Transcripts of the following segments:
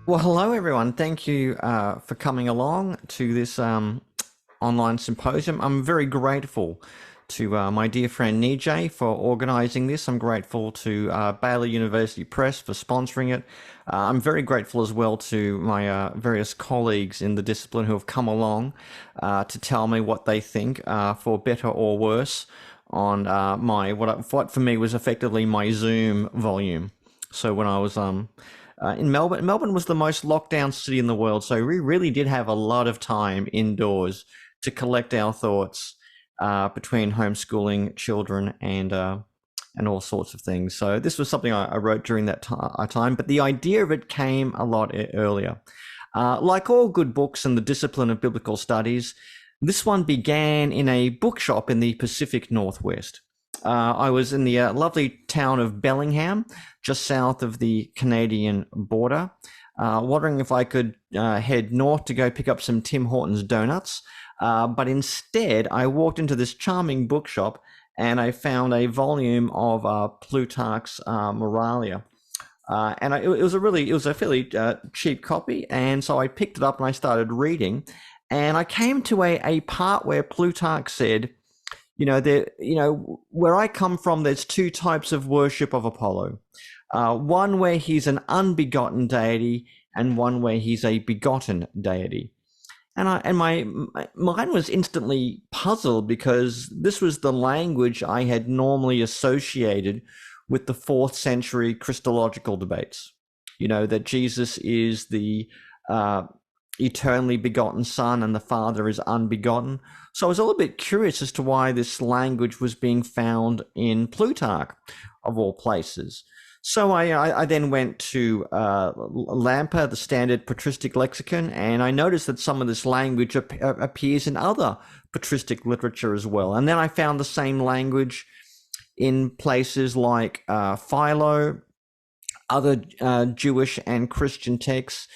Well, hello everyone. Thank you for coming along to this online symposium. I'm very grateful to my dear friend Nijay for organising this. I'm grateful to Baylor University Press for sponsoring it. I'm very grateful as well to my various colleagues in the discipline who have come along to tell me what they think, for better or worse, on my what for me was effectively my Zoom volume. So when I was in Melbourne. Melbourne was the most locked down city in the world, so we really did have a lot of time indoors to collect our thoughts between homeschooling children and all sorts of things. So this was something I wrote during that time, but the idea of it came a lot earlier. Like all good books in the discipline of biblical studies, this one began in a bookshop in the Pacific Northwest. I was in the lovely town of Bellingham, just south of the Canadian border, wondering if I could head north to go pick up some Tim Hortons donuts. But instead, I walked into this charming bookshop and I found a volume of Plutarch's Moralia. It was a fairly cheap copy, and so I picked it up and I started reading, and I came to a part where Plutarch said, where I come from, there's two types of worship of Apollo. One where he's an unbegotten deity, and one where he's a begotten deity. And my mind was instantly puzzled because this was the language I had normally associated with the fourth century Christological debates. That Jesus is the eternally begotten Son and the Father is unbegotten. So I was a little bit curious as to why this language was being found in Plutarch, of all places. So I then went to Lampa, the standard patristic lexicon, and I noticed that some of this language appears in other patristic literature as well. And then I found the same language in places like Philo, other Jewish and Christian texts,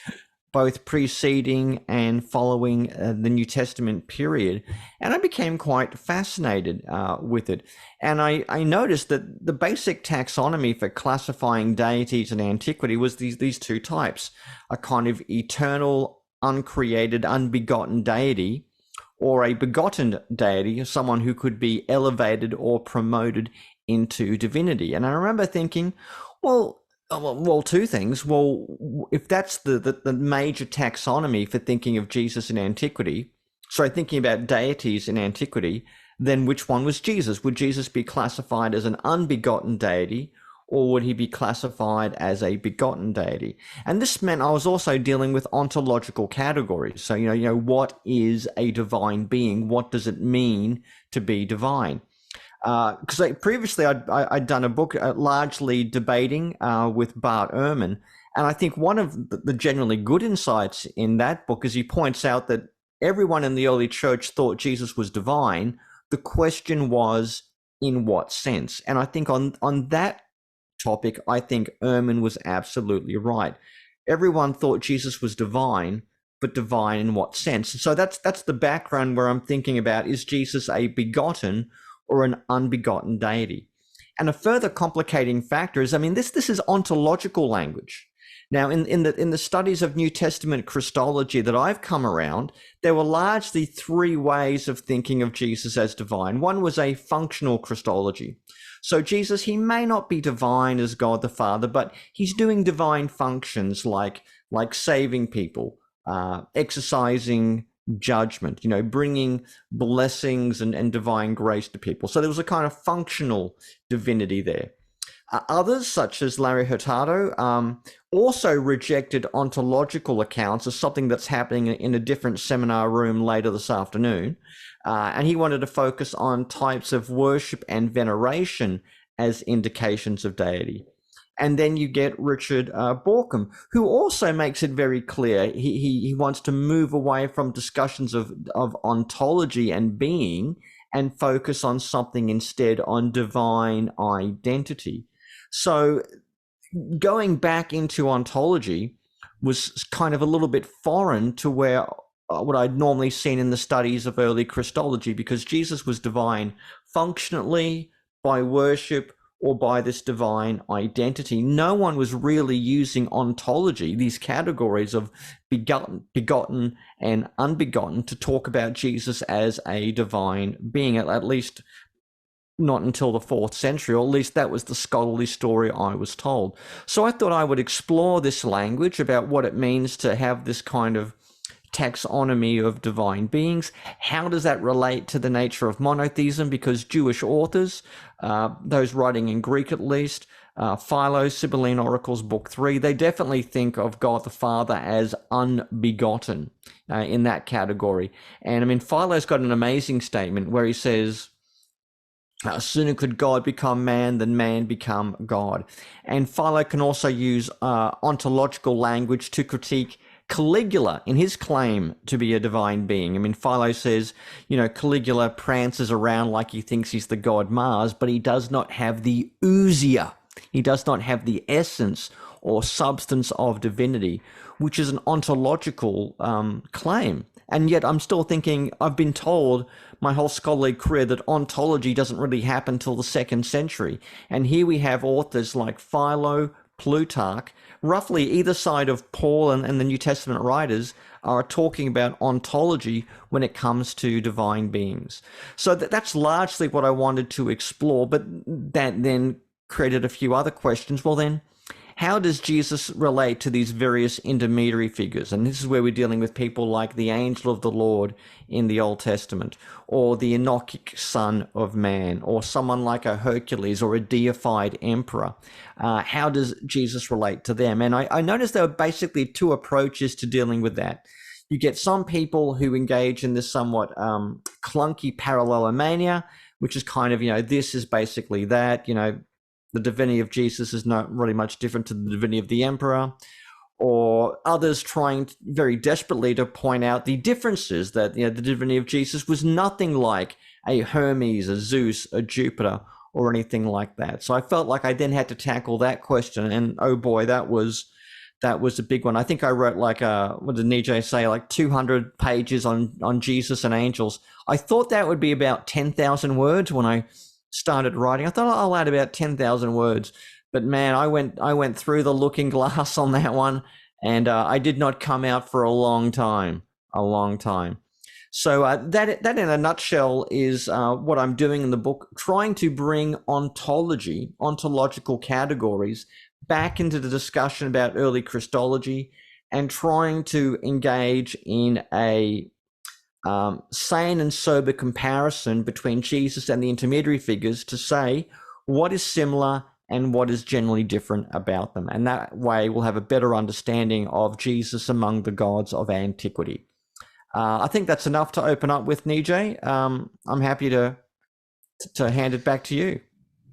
both preceding and following the New Testament period. And I became quite fascinated with it. And I noticed that the basic taxonomy for classifying deities in antiquity was these two types: a kind of eternal, uncreated, unbegotten deity, or a begotten deity, someone who could be elevated or promoted into divinity. And I remember thinking, two things. Well, if that's the major taxonomy for thinking of Jesus in antiquity, thinking about deities in antiquity, then which one was Jesus? Would Jesus be classified as an unbegotten deity, or would he be classified as a begotten deity? And this meant I was also dealing with ontological categories. So, what is a divine being? What does it mean to be divine? Because previously I'd done a book largely debating with Bart Ehrman, and I think one of the generally good insights in that book is he points out that everyone in the early church thought Jesus was divine. The question was, in what sense? And I think on that topic, I think Ehrman was absolutely right. Everyone thought Jesus was divine, but divine in what sense? So that's the background where I'm thinking about, is Jesus a begotten or an unbegotten deity? And a further complicating factor is, this is ontological language. Now, in the studies of New Testament Christology that I've come around, there were largely three ways of thinking of Jesus as divine. One was a functional Christology. So Jesus, he may not be divine as God the Father, but he's doing divine functions like saving people, exercising judgment, bringing blessings and divine grace to people. So there was a kind of functional divinity there. Others, such as Larry Hurtado, also rejected ontological accounts as something that's happening in a different seminar room later this afternoon. And he wanted to focus on types of worship and veneration as indications of deity. And then you get Richard Bauckham, who also makes it very clear he wants to move away from discussions of ontology and being and focus on something instead on divine identity. So going back into ontology was kind of a little bit foreign to where what I'd normally seen in the studies of early Christology, because Jesus was divine functionally by worship or by this divine identity. No one was really using ontology, these categories of begotten and unbegotten, to talk about Jesus as a divine being, at least not until the 4th century, or at least that was the scholarly story I was told. So I thought I would explore this language about what it means to have this kind of taxonomy of divine beings. How does that relate to the nature of monotheism? Because Jewish authors, those writing in Greek at least, Philo, Sibylline Oracles, Book 3, they definitely think of God the Father as unbegotten in that category. And I mean, Philo's got an amazing statement where he says, sooner could God become man than man become God. And Philo can also use ontological language to critique Caligula in his claim to be a divine being. I mean, Philo says, Caligula prances around like he thinks he's the god Mars, but he does not have the ousia. He does not have the essence or substance of divinity, which is an ontological claim. And yet I'm still thinking, I've been told my whole scholarly career that ontology doesn't really happen till the 2nd century. And here we have authors like Philo, Plutarch, roughly either side of Paul and the New Testament writers, are talking about ontology when it comes to divine beings. So that's largely what I wanted to explore, but that then created a few other questions. Well then, how does Jesus relate to these various intermediary figures? And this is where we're dealing with people like the angel of the Lord in the Old Testament, or the Enochic son of man, or someone like a Hercules or a deified emperor. How does Jesus relate to them? And I noticed there are basically 2 approaches to dealing with that. You get some people who engage in this somewhat clunky parallelomania, which is kind of, this is basically that, the divinity of Jesus is not really much different to the divinity of the emperor, or others trying very desperately to point out the differences, that the divinity of Jesus was nothing like a Hermes, a Zeus, a Jupiter, or anything like that. So I felt like I then had to tackle that question, and oh boy, that was a big one. I think I wrote what did Nijay say, like 200 pages on Jesus and angels. I thought that would be about 10,000 words when I started writing. I thought I'll add about 10,000 words, but man, I went through the looking glass on that one, and I did not come out for a long time. So that in a nutshell is what I'm doing in the book, trying to bring ontological categories back into the discussion about early Christology, and trying to engage in a sane and sober comparison between Jesus and the intermediary figures to say what is similar and what is generally different about them. And that way we'll have a better understanding of Jesus among the gods of antiquity. I think that's enough to open up with, Nijay. I'm happy to hand it back to you.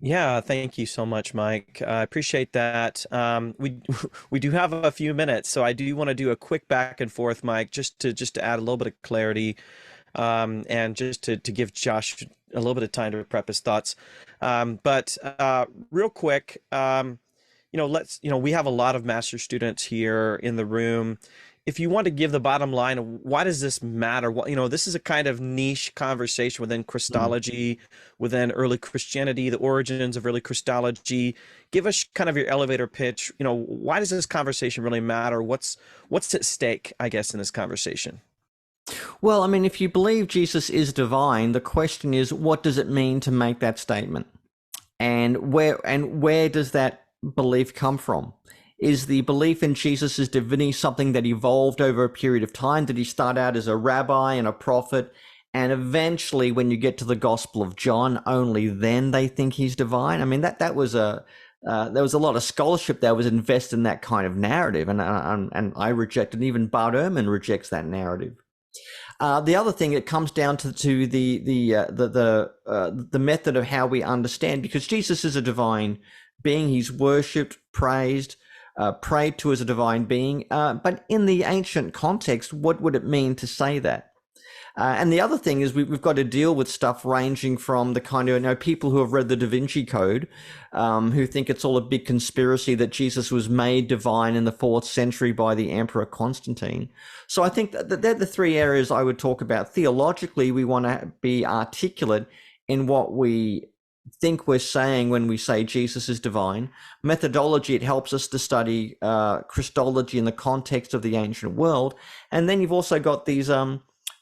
Yeah, thank you so much, Mike. I appreciate that. We do have a few minutes, so I do want to do a quick back and forth, Mike, just to add a little bit of clarity, and just to give Josh a little bit of time to prep his thoughts. But real quick, we have a lot of master students here in the room. If you want to give the bottom line of why does this matter? This is a kind of niche conversation within Christology, within early Christianity, the origins of early Christology. Give us kind of your elevator pitch. Why does this conversation really matter? What's at stake, I guess, in this conversation? Well, I mean, if you believe Jesus is divine, the question is, what does it mean to make that statement? And where does that belief come from? Is the belief in Jesus' divinity something that evolved over a period of time? Did he start out as a rabbi and a prophet, and eventually when you get to the Gospel of John, only then they think he's divine? I mean, that was there was a lot of scholarship that was invested in that kind of narrative, and I reject it. And even Bart Ehrman rejects that narrative. The other thing, it comes down to the method of how we understand, because Jesus is a divine being. He's worshipped, praised, prayed to as a divine being. But in the ancient context, what would it mean to say that? And the other thing is we've got to deal with stuff ranging from the kind of, people who have read the Divinity Code, who think it's all a big conspiracy that Jesus was made divine in the 4th century by the Emperor Constantine. So I think that they're the 3 areas I would talk about. Theologically, we want to be articulate in what we think we're saying when we say Jesus is divine. Methodology, it helps us to study Christology in the context of the ancient world. And then you've also got these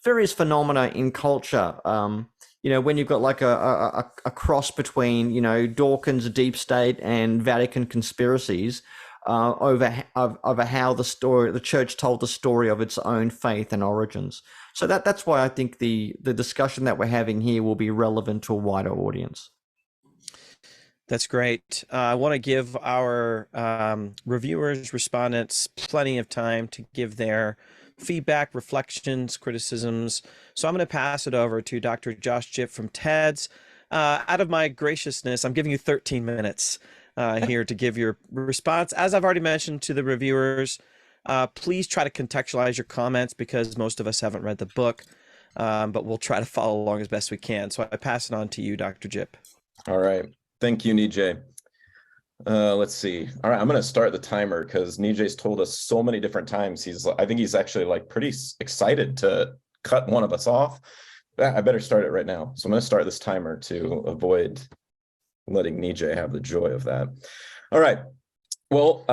various phenomena in culture. When you've got like a cross between, Dawkins' deep state and Vatican conspiracies over how the church told the story of its own faith and origins. So that's why I think the discussion that we're having here will be relevant to a wider audience. That's great. I want to give our reviewers, respondents, plenty of time to give their feedback, reflections, criticisms. So I'm going to pass it over to Dr. Josh Jipp from TEDS. Out of my graciousness, I'm giving you 13 minutes here to give your response. As I've already mentioned to the reviewers, please try to contextualize your comments because most of us haven't read the book, but we'll try to follow along as best we can. So I pass it on to you, Dr. Jipp. All right. Thank you, Nijay. Let's see. All right, I'm going to start the timer because Nijay's told us so many different times. I think he's actually like pretty excited to cut one of us off. I better start it right now. So I'm going to start this timer to avoid letting Nijay have the joy of that. All right. Well,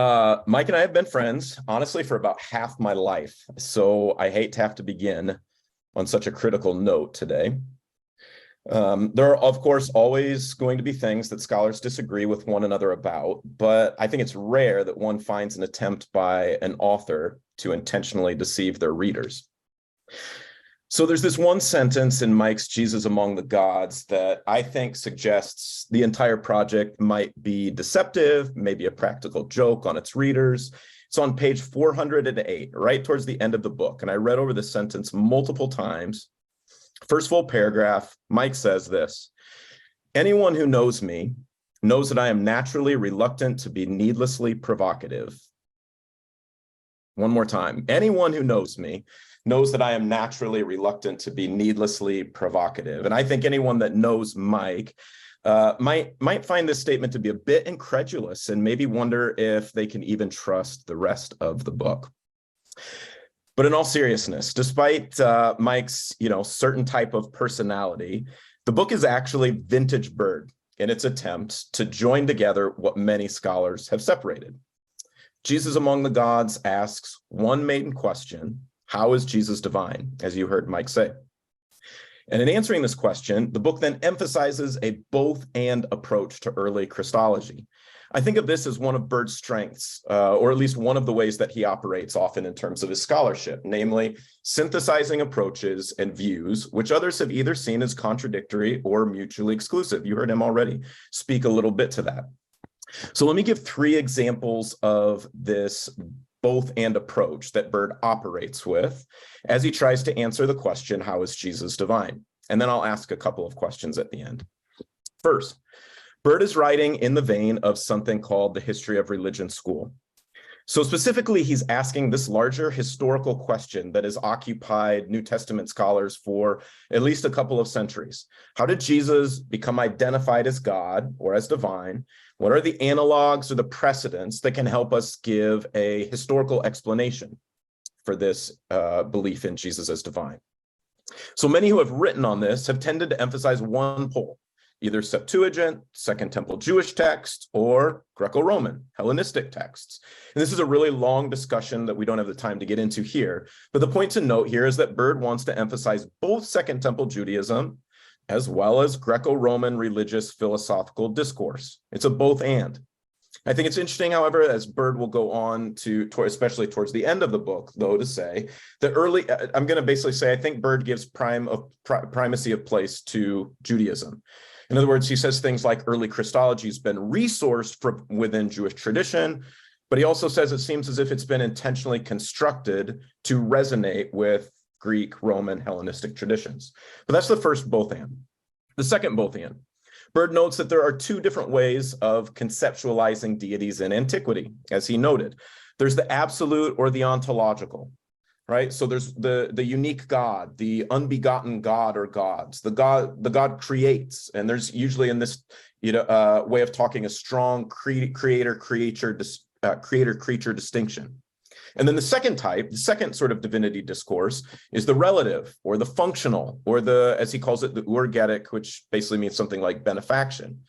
Mike and I have been friends, honestly, for about half my life. So I hate to have to begin on such a critical note today. There are, of course, always going to be things that scholars disagree with one another about, but I think it's rare that one finds an attempt by an author to intentionally deceive their readers. So there's this one sentence in Mike's Jesus Among the Gods that I think suggests the entire project might be deceptive, maybe a practical joke on its readers. It's on page 408, right towards the end of the book, and I read over this sentence multiple times. First full paragraph, Mike says this: anyone who knows me knows that I am naturally reluctant to be needlessly provocative. One more time. Anyone who knows me knows that I am naturally reluctant to be needlessly provocative. And I think anyone that knows Mike might find this statement to be a bit incredulous and maybe wonder if they can even trust the rest of the book. But in all seriousness, despite Mike's, certain type of personality, the book is actually vintage Bird in its attempt to join together what many scholars have separated. Jesus Among the Gods asks one maiden question: how is Jesus divine? As you heard Mike say. And in answering this question, the book then emphasizes a both-and approach to early Christology. I think of this as one of Bird's strengths, or at least one of the ways that he operates often in terms of his scholarship, namely synthesizing approaches and views, which others have either seen as contradictory or mutually exclusive. You heard him already speak a little bit to that. So let me give 3 examples of this both-and approach that Bird operates with as he tries to answer the question, how is Jesus divine? And then I'll ask a couple of questions at the end. First, Bird is writing in the vein of something called the History of Religion School. So specifically, he's asking this larger historical question that has occupied New Testament scholars for at least a couple of centuries. How did Jesus become identified as God or as divine? What are the analogs or the precedents that can help us give a historical explanation for this belief in Jesus as divine? So many who have written on this have tended to emphasize one pole: either Septuagint, Second Temple Jewish text, or Greco-Roman, Hellenistic texts. And this is a really long discussion that we don't have the time to get into here. But the point to note here is that Bird wants to emphasize both Second Temple Judaism as well as Greco-Roman religious philosophical discourse. It's a both and. I think it's interesting, however, as Bird will go on to especially towards the end of the book, though, to say that I'm going to basically say, I think Bird gives primacy of place to Judaism. In other words, he says things like early Christology has been resourced from within Jewish tradition, but he also says it seems as if it's been intentionally constructed to resonate with Greek, Roman, Hellenistic traditions. But that's the first both and. The second both and. Bird notes that there are 2 different ways of conceptualizing deities in antiquity, as he noted. There's the absolute or the ontological. Right? So there's the unique God, the unbegotten God or gods. The God creates, and there's usually in this way of talking a strong creator-creature distinction. And then the second type, the second sort of divinity discourse, is the relative or the functional, or the, as he calls it, the urgetic, which basically means something like benefaction.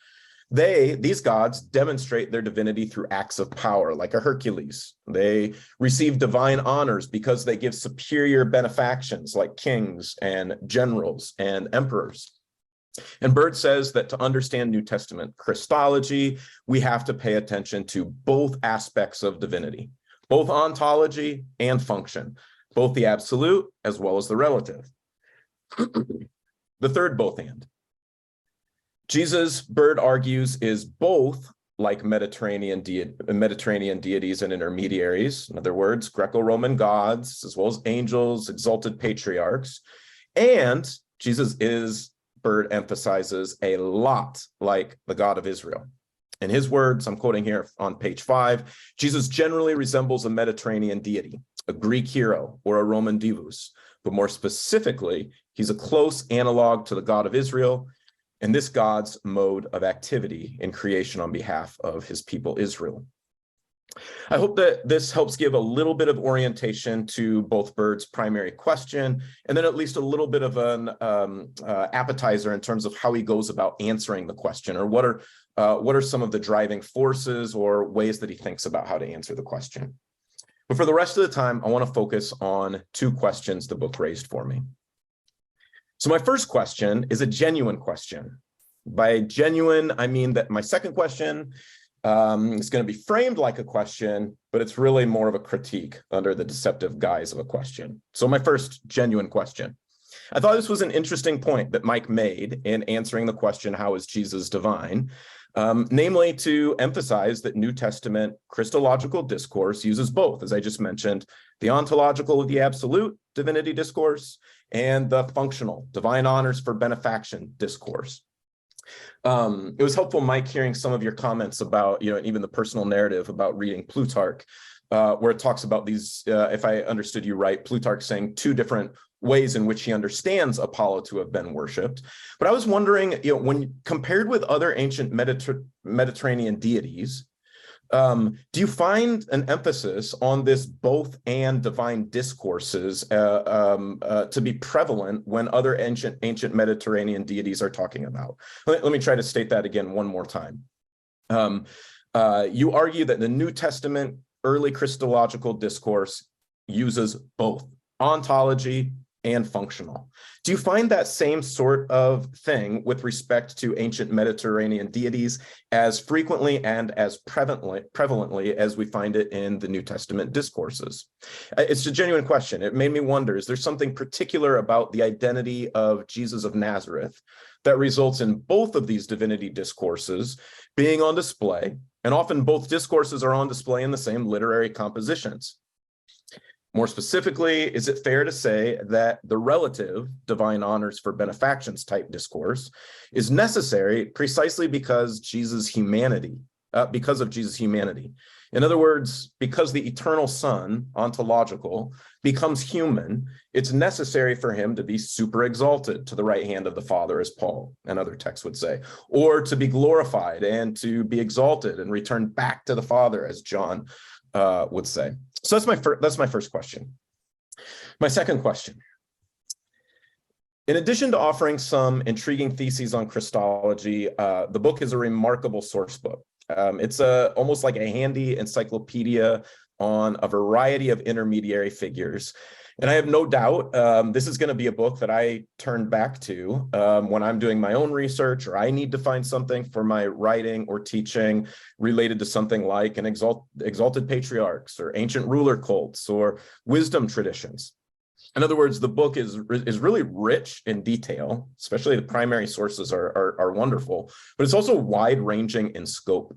These gods demonstrate their divinity through acts of power, like a Hercules. They receive divine honors because they give superior benefactions, like kings and generals and emperors. And Bird says that to understand New Testament Christology, we have to pay attention to both aspects of divinity, both ontology and function, both the absolute as well as the relative. The third both and. Jesus, Bird argues, is both like Mediterranean deities and intermediaries, in other words, Greco-Roman gods, as well as angels, exalted patriarchs. And Jesus is, Bird emphasizes, a lot like the God of Israel. In his words, I'm quoting here on page 5, Jesus generally resembles a Mediterranean deity, a Greek hero, or a Roman divus. But more specifically, he's a close analog to the God of Israel, and this God's mode of activity in creation on behalf of his people Israel. I hope that this helps give a little bit of orientation to both Bird's primary question, and then at least a little bit of an appetizer in terms of how he goes about answering the question, or what are some of the driving forces or ways that he thinks about how to answer the question. But for the rest of the time, I want to focus on two questions the book raised for me. So my first question is a genuine question. By genuine, I mean that my second question is going to be framed like a question, but it's really more of a critique under the deceptive guise of a question. So my first genuine question. I thought this was an interesting point that Mike made in answering the question, how is Jesus divine? Namely, to emphasize that New Testament Christological discourse uses both, as I just mentioned, the ontological, the absolute divinity discourse, and the functional, divine honors for benefaction discourse. It was helpful, Mike, hearing some of your comments about, even the personal narrative about reading Plutarch, where it talks about these, if I understood you right, Plutarch saying two different ways in which he understands Apollo to have been worshipped. But I was wondering, when compared with other ancient Mediterranean deities, do you find an emphasis on this both and divine discourses to be prevalent when other ancient Mediterranean deities are talking about? Let me try to state that again one more time. You argue that the New Testament early Christological discourse uses both ontology and functional. Do you find that same sort of thing with respect to ancient Mediterranean deities as frequently and as prevalently as we find it in the New Testament discourses? It's a genuine question. It made me wonder, is there something particular about the identity of Jesus of Nazareth that results in both of these divinity discourses being on display, and often both discourses are on display in the same literary compositions? More specifically, is it fair to say that the relative divine honors for benefactions type discourse is necessary precisely because of Jesus' humanity? In other words, because the eternal Son, ontological, becomes human, it's necessary for him to be super exalted to the right hand of the Father, as Paul and other texts would say, or to be glorified and to be exalted and return back to the Father, as John would say. So that's my first question. My second question. In addition to offering some intriguing theses on Christology, the book is a remarkable source book. It's almost like a handy encyclopedia on a variety of intermediary figures. And I have no doubt this is going to be a book that I turn back to when I'm doing my own research, or I need to find something for my writing or teaching related to something like an exalted patriarchs or ancient ruler cults or wisdom traditions. In other words, the book is really rich in detail, especially the primary sources are wonderful, but it's also wide-ranging in scope.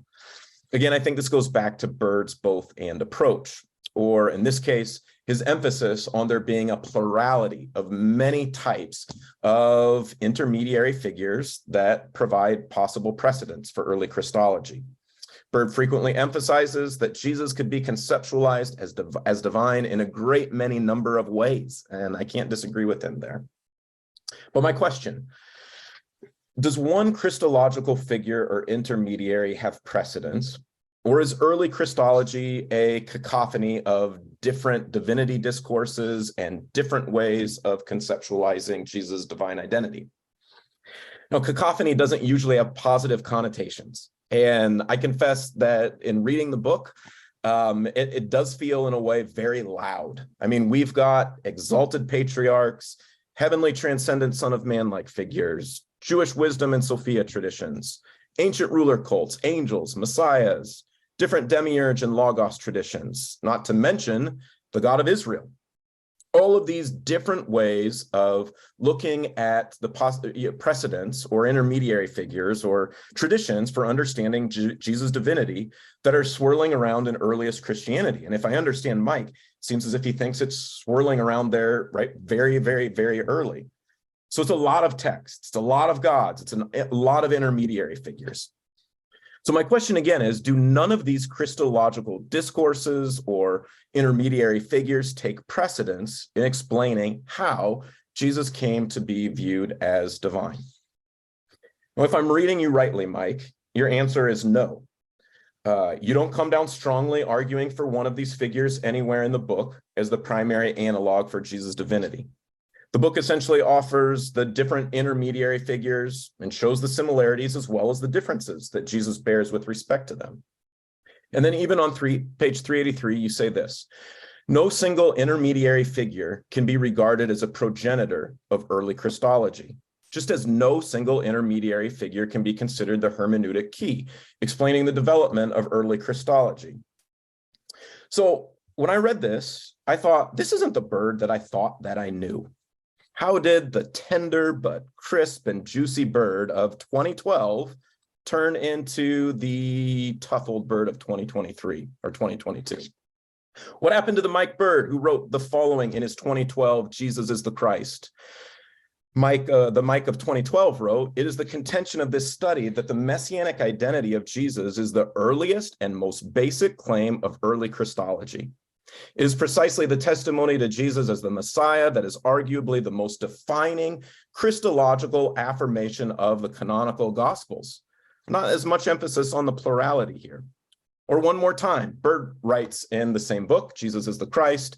Again, I think this goes back to Bird's both and approach, or in this case, his emphasis on there being a plurality of many types of intermediary figures that provide possible precedents for early Christology. Bird frequently emphasizes that Jesus could be conceptualized as divine in a great many number of ways, and I can't disagree with him there. But my question, does one Christological figure or intermediary have precedence, Or is early Christology a cacophony of different divinity discourses and different ways of conceptualizing Jesus' divine identity? Now, cacophony doesn't usually have positive connotations. And I confess that in reading the book, it does feel in a way very loud. I mean, we've got exalted patriarchs, heavenly transcendent Son of Man-like figures, Jewish wisdom and Sophia traditions, ancient ruler cults, angels, messiahs, different demiurge and logos traditions, not to mention the God of Israel. All of these different ways of looking at the precedents or intermediary figures or traditions for understanding Jesus' divinity that are swirling around in earliest Christianity. And if I understand Mike, it seems as if he thinks it's swirling around there, right, very, very, very early. So it's a lot of texts, it's a lot of gods, it's a lot of intermediary figures. So my question again is, do none of these Christological discourses or intermediary figures take precedence in explaining how Jesus came to be viewed as divine? Well, if I'm reading you rightly, Mike, your answer is no. You don't come down strongly arguing for one of these figures anywhere in the book as the primary analog for Jesus' divinity. The book essentially offers the different intermediary figures and shows the similarities as well as the differences that Jesus bears with respect to them. And then even on page 383, you say this: no single intermediary figure can be regarded as a progenitor of early Christology, just as no single intermediary figure can be considered the hermeneutic key, explaining the development of early Christology. So when I read this, I thought, this isn't the bird that I thought that I knew. How did the tender but crisp and juicy bird of 2012 turn into the tough old bird of 2023 or 2022? What happened to the Mike Bird who wrote the following in his 2012 Jesus is the Christ? The Mike of 2012 wrote, "It is the contention of this study that the messianic identity of Jesus is the earliest and most basic claim of early Christology. It is precisely the testimony to Jesus as the Messiah that is arguably the most defining Christological affirmation of the canonical Gospels. Not as much emphasis on the plurality here." Or one more time, Bird writes in the same book, Jesus is the Christ,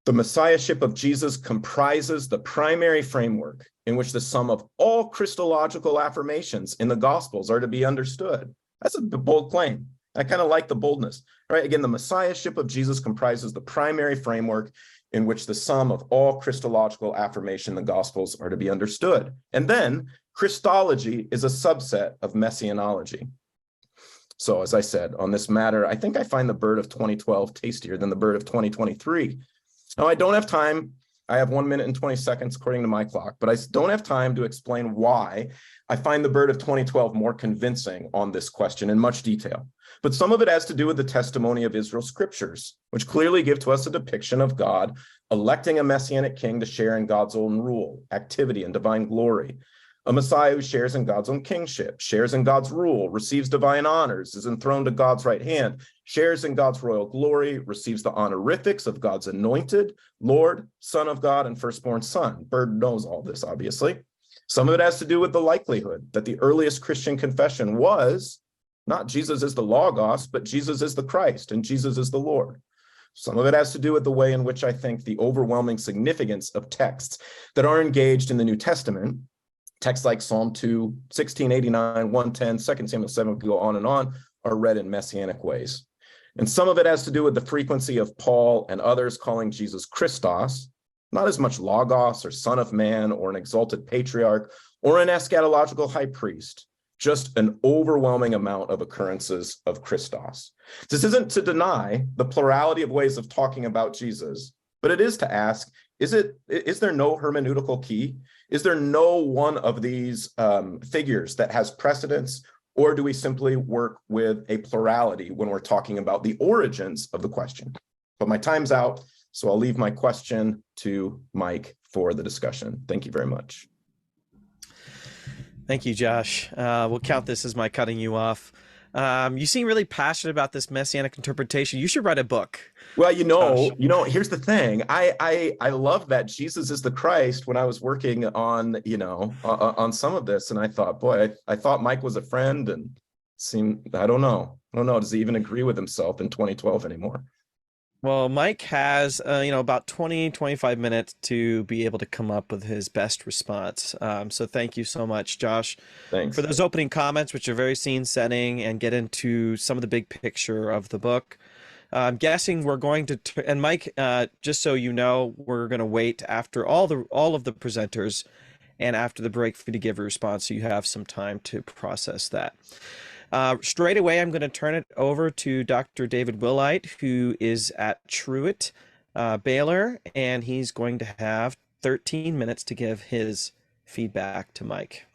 "The messiahship of Jesus comprises the primary framework in which the sum of all Christological affirmations in the Gospels are to be understood." That's a bold claim. I kind of like the boldness, right? Again, the messiahship of Jesus comprises the primary framework in which the sum of all Christological affirmation in the Gospels are to be understood. And then Christology is a subset of messianology. So as I said, on this matter, I think I find the bird of 2012 tastier than the bird of 2023. Now, I don't have time. I have 1 minute and 20 seconds according to my clock, but I don't have time to explain why I find the bird of 2012 more convincing on this question in much detail. But some of it has to do with the testimony of Israel's scriptures, which clearly give to us a depiction of God electing a messianic king to share in God's own rule, activity, and divine glory. A Messiah who shares in God's own kingship, shares in God's rule, receives divine honors, is enthroned at God's right hand, shares in God's royal glory, receives the honorifics of God's anointed, Lord, Son of God, and firstborn Son. Bird knows all this, obviously. Some of it has to do with the likelihood that the earliest Christian confession was not Jesus is the Logos, but Jesus is the Christ, and Jesus is the Lord. Some of it has to do with the way in which I think the overwhelming significance of texts that are engaged in the New Testament, texts like Psalm 2, 1689, 110, 2 Samuel 7, go on, are read in messianic ways. And some of it has to do with the frequency of Paul and others calling Jesus Christos, not as much Logos or Son of Man or an exalted patriarch or an eschatological high priest, just an overwhelming amount of occurrences of Christos. This isn't to deny the plurality of ways of talking about Jesus, but it is to ask, is there no hermeneutical key? Is there no one of these figures that has precedence, or do we simply work with a plurality when we're talking about the origins of the question? But my time's out, so I'll leave my question to Mike for the discussion. Thank you very much. Thank you, Josh. We'll count this as my cutting you off. You seem really passionate about this messianic interpretation. You should write a book. Well, here's the thing. I love that Jesus is the Christ when I was working on, on some of this. And I thought, boy, I thought Mike was a friend, and I don't know. Does he even agree with himself in 2012 anymore? Well, Mike has, about 20, 25 minutes to be able to come up with his best response. So thank you so much, Josh, Thanks. for those opening comments, which are very scene setting and get into some of the big picture of the book. I'm guessing we're going to, and Mike, just so you know, we're going to wait after all of the presenters and after the break for you to give a response, so you have some time to process that. Straight away, I'm going to turn it over to Dr. David Wilhite, who is at Truett, Baylor, and he's going to have 13 minutes to give his feedback to Mike.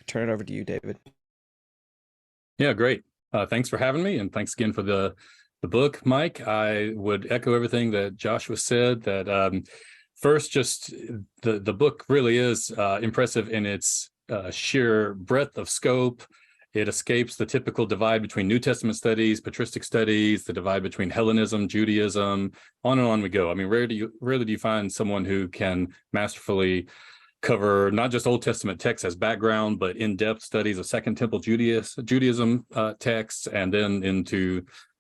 Turn it over to you, David. Yeah, great. Thanks for having me, and thanks again for the book, Mike. I would echo everything that Joshua said. That first, just the book really is impressive in its sheer breadth of scope. It escapes the typical divide between New Testament studies, patristic studies, the divide between Hellenism, Judaism, on and on we go. I mean, rarely do you find someone who can masterfully cover not just Old Testament texts as background, but in-depth studies of Second Temple Judaism texts, and then into,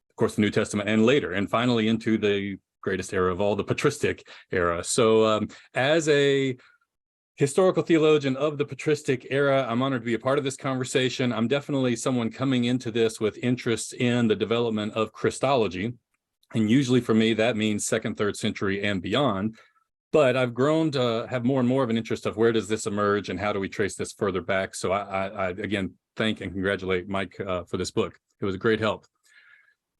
of course, the New Testament, and later, and finally into the greatest era of all, the patristic era. So as a historical theologian of the patristic era, I'm honored to be a part of this conversation. I'm definitely someone coming into this with interest in the development of Christology. And usually for me, that means 2nd, 3rd century and beyond. But I've grown to have more and more of an interest of where does this emerge and how do we trace this further back. So I again, thank and congratulate Mike for this book. It was a great help.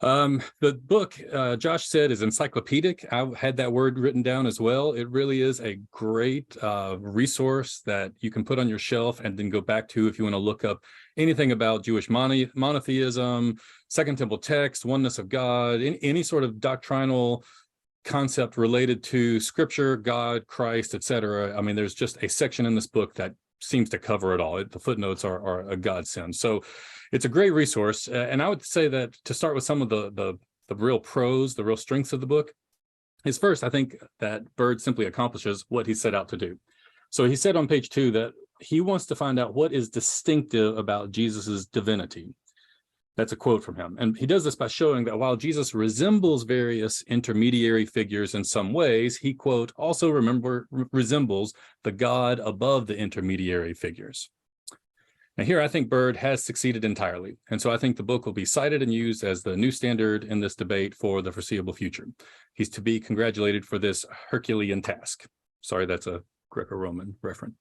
The book, Josh said, is encyclopedic. I had that word written down as well. It really is a great resource that you can put on your shelf and then go back to if you want to look up anything about Jewish monotheism, Second Temple text, oneness of God, any sort of doctrinal concept related to Scripture, God, Christ, etc. I mean, there's just a section in this book that seems to cover it all. The footnotes are a godsend. So it's a great resource. And I would say that to start with some of the real pros, the real strengths of the book, is first, I think that Bird simply accomplishes what he set out to do. So he said on page 2 that he wants to find out what is distinctive about Jesus's divinity. That's a quote from him. And he does this by showing that while Jesus resembles various intermediary figures in some ways, he, quote, also resembles the God above the intermediary figures. Now here, I think Bird has succeeded entirely. And so I think the book will be cited and used as the new standard in this debate for the foreseeable future. He's to be congratulated for this Herculean task. Sorry, that's a Greco-Roman reference.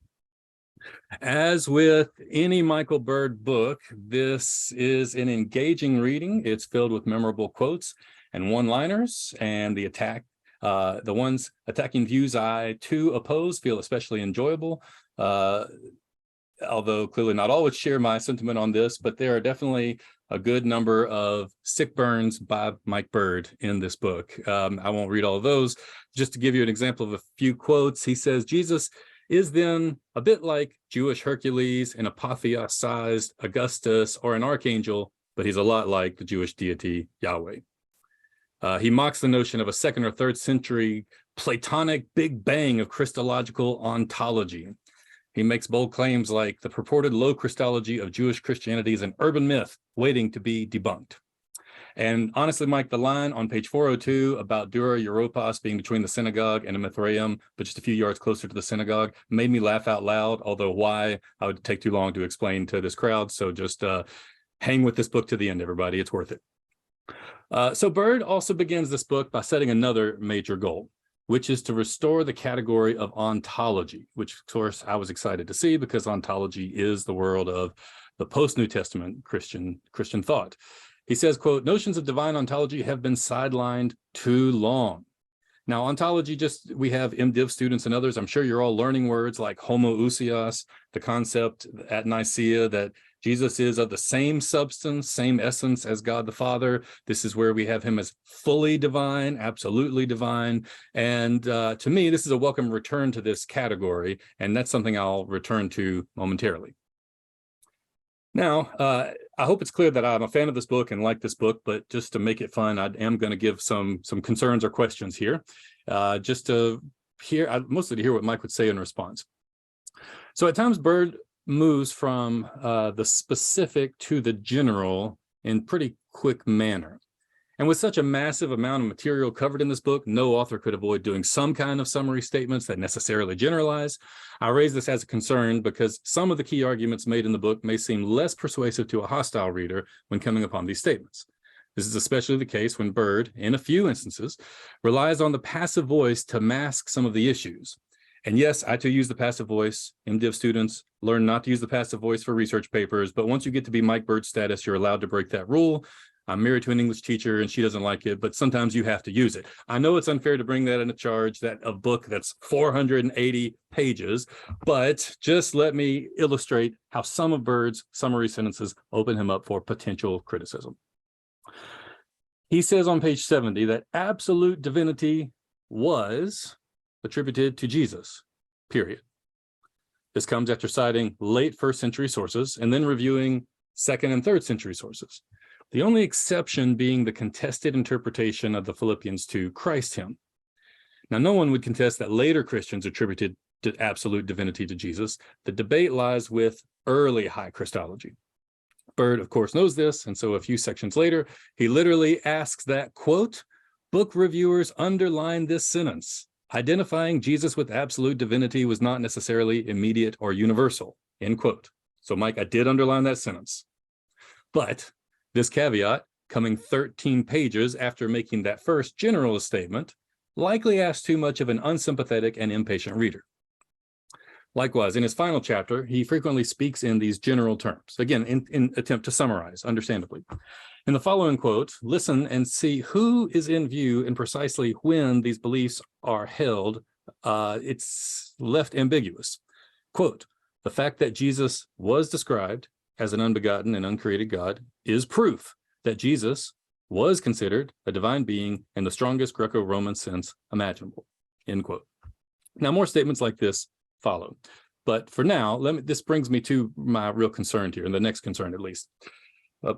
As with any Michael Bird book, this is an engaging reading. It's filled with memorable quotes and one-liners, and the ones attacking views I too oppose feel especially enjoyable. Although clearly not all would share my sentiment on this, but there are definitely a good number of sick burns by Mike Bird in this book. I won't read all of those. Just to give you an example of a few quotes, he says, Jesus is then a bit like Jewish Hercules, an apotheosized Augustus, or an archangel, but he's a lot like the Jewish deity Yahweh. He mocks the notion of a 2nd or 3rd century Platonic Big Bang of Christological ontology. He makes bold claims like the purported low Christology of Jewish Christianity is an urban myth waiting to be debunked. And honestly, Mike, the line on page 402 about Dura Europos being between the synagogue and a Mithraeum, but just a few yards closer to the synagogue, made me laugh out loud, although why, I would take too long to explain to this crowd. So just hang with this book to the end, everybody. It's worth it. So Bird also begins this book by setting another major goal, which is to restore the category of ontology, which, of course, I was excited to see because ontology is the world of the post-New Testament Christian thought. He says, quote, notions of divine ontology have been sidelined too long. Now, ontology, we have MDiv students and others. I'm sure you're all learning words like homoousios, the concept at Nicaea that Jesus is of the same substance, same essence as God the Father. This is where we have him as fully divine, absolutely divine. And to me, this is a welcome return to this category, and that's something I'll return to momentarily. Now, I hope it's clear that I'm a fan of this book and like this book, but just to make it fun, I am going to give some concerns or questions here, just to hear, mostly to hear what Mike would say in response. So at times, Bird moves from the specific to the general in pretty quick manner. And with such a massive amount of material covered in this book, no author could avoid doing some kind of summary statements that necessarily generalize. I raise this as a concern because some of the key arguments made in the book may seem less persuasive to a hostile reader when coming upon these statements. This is especially the case when Bird, in a few instances, relies on the passive voice to mask some of the issues. And yes, I too use the passive voice. MDiv students learn not to use the passive voice for research papers, but once you get to be Mike Bird status, you're allowed to break that rule. I'm married to an English teacher and she doesn't like it, but sometimes you have to use it. I know it's unfair to bring that in a charge, that a book that's 480 pages, but just let me illustrate how some of Bird's summary sentences open him up for potential criticism. He says on page 70 that absolute divinity was attributed to Jesus, period. This comes after citing late first century sources and then reviewing second and third century sources. The only exception being the contested interpretation of the Philippians 2 Christ hymn. Now, no one would contest that later Christians attributed to absolute divinity to Jesus. The debate lies with early high Christology. Bird, of course, knows this, and so a few sections later, he literally asks that, quote, book reviewers underline this sentence. Identifying Jesus with absolute divinity was not necessarily immediate or universal, end quote. So, Mike, I did underline that sentence. But this caveat, coming 13 pages after making that first general statement, likely asks too much of an unsympathetic and impatient reader. Likewise, in his final chapter, he frequently speaks in these general terms, again, in attempt to summarize, understandably. In the following quote, listen and see who is in view and precisely when these beliefs are held. It's left ambiguous. Quote, the fact that Jesus was described as an unbegotten and uncreated God is proof that Jesus was considered a divine being in the strongest Greco-Roman sense imaginable, end quote. Now, more statements like this follow. But for now, this brings me to my real concern here, and the next concern at least.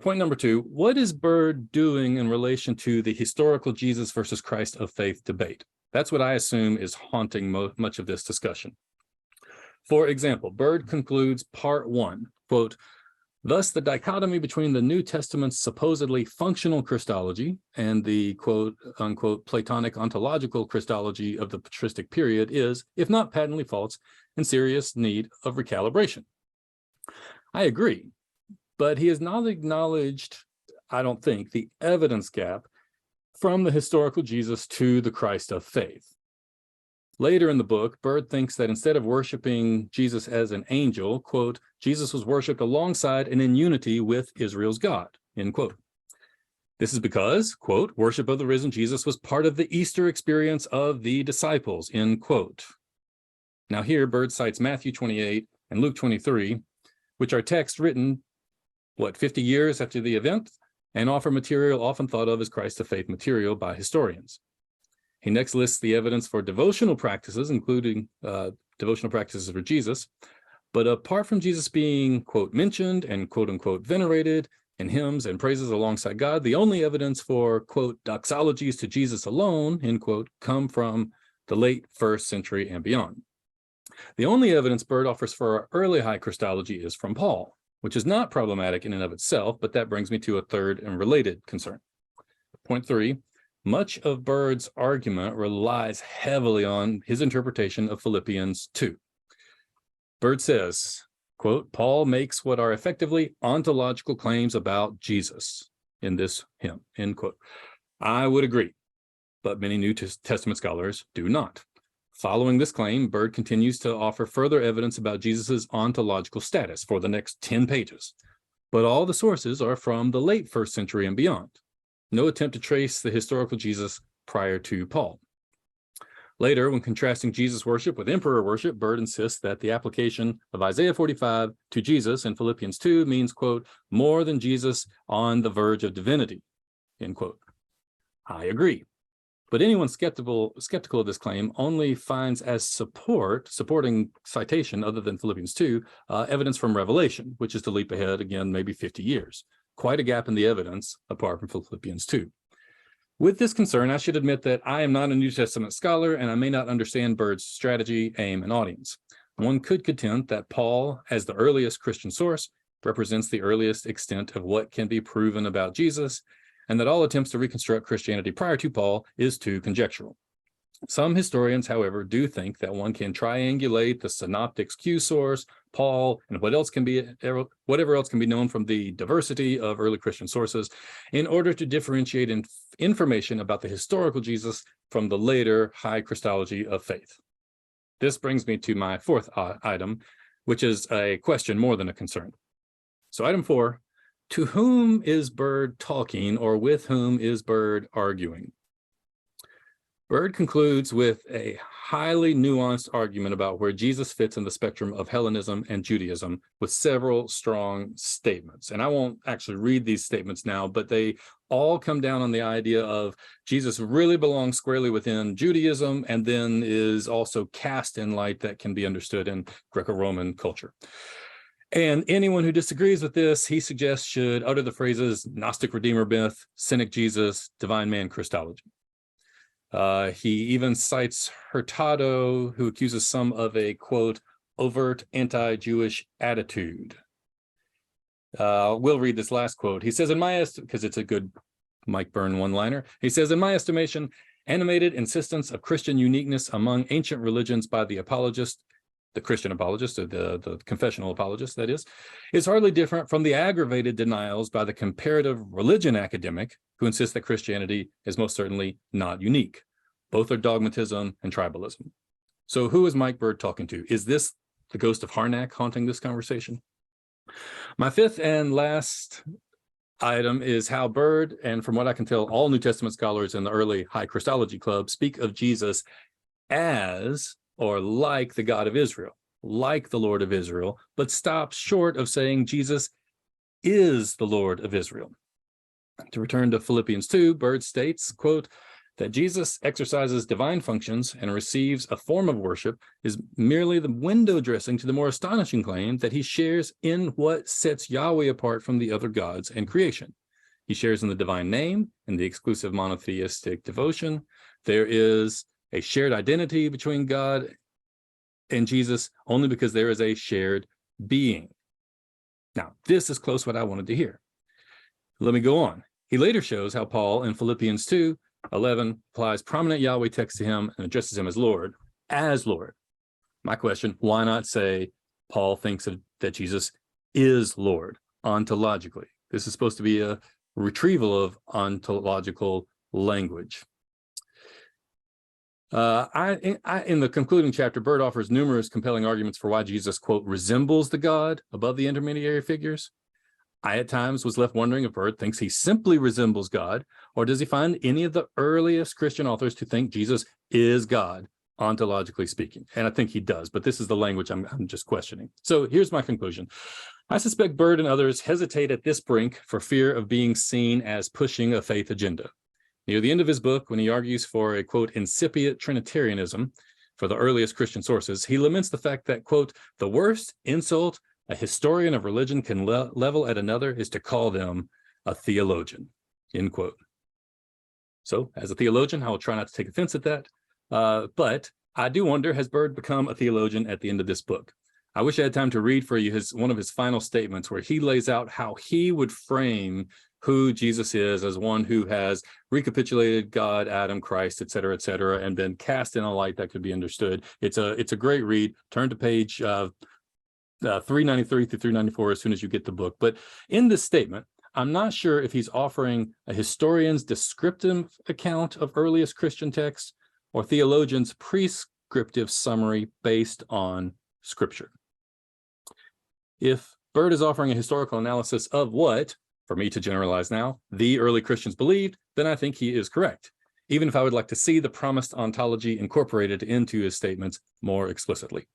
Point number 2, what is Bird doing in relation to the historical Jesus versus Christ of faith debate? That's what I assume is haunting much of this discussion. For example, Bird concludes part 1, quote, thus, the dichotomy between the New Testament's supposedly functional Christology and the quote-unquote Platonic ontological Christology of the patristic period is, if not patently false, in serious need of recalibration. I agree, but he has not acknowledged, I don't think, the evidence gap from the historical Jesus to the Christ of faith. Later in the book, Bird thinks that instead of worshiping Jesus as an angel, quote, Jesus was worshipped alongside and in unity with Israel's God, end quote. This is because, quote, worship of the risen Jesus was part of the Easter experience of the disciples, end quote. Now here, Bird cites Matthew 28 and Luke 23, which are texts written, 50 years after the event, and offer material often thought of as Christ of faith material by historians. He next lists the evidence for devotional practices, including devotional practices for Jesus. But apart from Jesus being, quote, mentioned and quote unquote venerated in hymns and praises alongside God, the only evidence for, quote, doxologies to Jesus alone, end quote, come from the late first century and beyond. The only evidence Bird offers for our early high Christology is from Paul, which is not problematic in and of itself, but that brings me to a third and related concern. Point 3. Much of Bird's argument relies heavily on his interpretation of Philippians 2. Bird says, quote, Paul makes what are effectively ontological claims about Jesus in this hymn, end quote. I would agree, but many New Testament scholars do not. Following this claim, Bird continues to offer further evidence about Jesus's ontological status for the next 10 pages. But all the sources are from the late first century and beyond. No attempt to trace the historical Jesus prior to Paul. Later, when contrasting Jesus worship with emperor worship, Bird insists that the application of Isaiah 45 to Jesus in Philippians 2 means, quote, more than Jesus on the verge of divinity, end quote. I agree. But anyone skeptical of this claim only finds as supporting citation other than Philippians 2, evidence from Revelation, which is to leap ahead again, maybe 50 years. Quite a gap in the evidence apart from Philippians 2. With this concern, I should admit that I am not a New Testament scholar and I may not understand Bird's strategy, aim, and audience. one could contend that Paul, as the earliest Christian source, represents the earliest extent of what can be proven about Jesus, and that all attempts to reconstruct Christianity prior to Paul is too conjectural. Some historians, however, do think that one can triangulate the synoptics Q source, Paul, and whatever else can be known from the diversity of early Christian sources in order to differentiate information about the historical Jesus from the later high Christology of faith. This brings me to my fourth item, which is a question more than a concern. So item 4, to whom is Bird talking, or with whom is Bird arguing? Bird concludes with a highly nuanced argument about where Jesus fits in the spectrum of Hellenism and Judaism, with several strong statements. And I won't actually read these statements now, but they all come down on the idea of Jesus really belongs squarely within Judaism and then is also cast in light that can be understood in Greco-Roman culture. And anyone who disagrees with this, he suggests, should utter the phrases Gnostic Redeemer myth, Cynic Jesus, Divine Man Christology. He even cites Hurtado, who accuses some of a, quote, overt anti-Jewish attitude. We'll read this last quote. He says, because it's a good Mike Byrne one-liner, he says, in my estimation, animated insistence of Christian uniqueness among ancient religions by the apologist, the Christian apologist, or the confessional apologist, that is hardly different from the aggravated denials by the comparative religion academic who insists that Christianity is most certainly not unique. Both are dogmatism and tribalism. So who is Mike Bird talking to? Is this the ghost of Harnack haunting this conversation? My fifth and last item is how Bird, and from what I can tell, all New Testament scholars in the early High Christology Club speak of Jesus as, or like, the God of Israel, like the Lord of Israel, but stops short of saying Jesus is the Lord of Israel. To return to Philippians 2, Bird states, quote, that Jesus exercises divine functions and receives a form of worship is merely the window dressing to the more astonishing claim that he shares in what sets Yahweh apart from the other gods and creation. He shares in the divine name and the exclusive monotheistic devotion. There is a shared identity between God and Jesus only because there is a shared being. Now, this is close to what I wanted to hear. Let me go on. He later shows how Paul in Philippians 2:11 applies prominent Yahweh text to him and addresses him as Lord. My question, why not say Paul thinks that Jesus is Lord ontologically? This is supposed to be a retrieval of ontological language. In the concluding chapter, Bird offers numerous compelling arguments for why Jesus, quote, resembles the God above the intermediary figures. I at times was left wondering if Bird thinks he simply resembles God, or does he find any of the earliest Christian authors to think Jesus is God, ontologically speaking? And I think he does, but this is the language I'm just questioning. So here's my conclusion. I suspect Bird and others hesitate at this brink for fear of being seen as pushing a faith agenda. Near the end of his book, when he argues for a, quote, incipient Trinitarianism for the earliest Christian sources, he laments the fact that, quote, the worst insult a historian of religion can level at another is to call them a theologian, end quote. So, as a theologian, I will try not to take offense at that, but I do wonder, has Bird become a theologian at the end of this book? I wish I had time to read for you one of his final statements where he lays out how he would frame who Jesus is as one who has recapitulated God, Adam, Christ, et cetera, and been cast in a light that could be understood. It's a great read. Turn to page 393 through 394 as soon as you get the book. But in this statement, I'm not sure if he's offering a historian's descriptive account of earliest Christian texts or theologian's prescriptive summary based on Scripture. If Bird is offering a historical analysis of what, for me to generalize now, the early Christians believed, then I think he is correct, even if I would like to see the promised ontology incorporated into his statements more explicitly.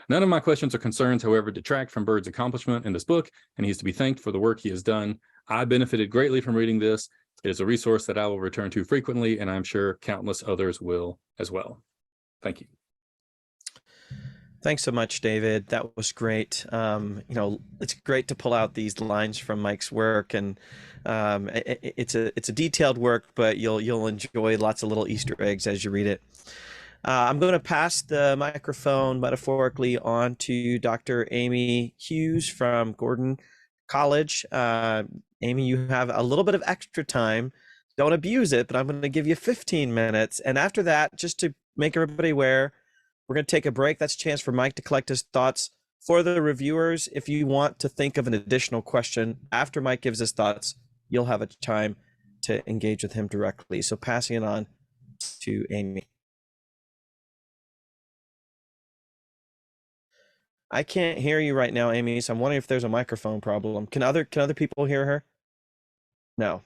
None of my questions or concerns, however, detract from Bird's accomplishment in this book, and he is to be thanked for the work he has done. I benefited greatly from reading this. It is a resource that I will return to frequently, and I'm sure countless others will as well. Thank you. Thanks so much, David. That was great. It's great to pull out these lines from Mike's work, and it's a detailed work, but you'll enjoy lots of little Easter eggs as you read it. I'm going to pass the microphone metaphorically on to Dr. Amy Hughes from Gordon College. Amy, you have a little bit of extra time. Don't abuse it, but I'm going to give you 15 minutes. And after that, just to make everybody aware, we're going to take a break. That's a chance for Mike to collect his thoughts. For the reviewers, if you want to think of an additional question after Mike gives his thoughts, you'll have a time to engage with him directly. So passing it on to Amy. I can't hear you right now, Amy, so I'm wondering if there's a microphone problem. Can other people hear her? No.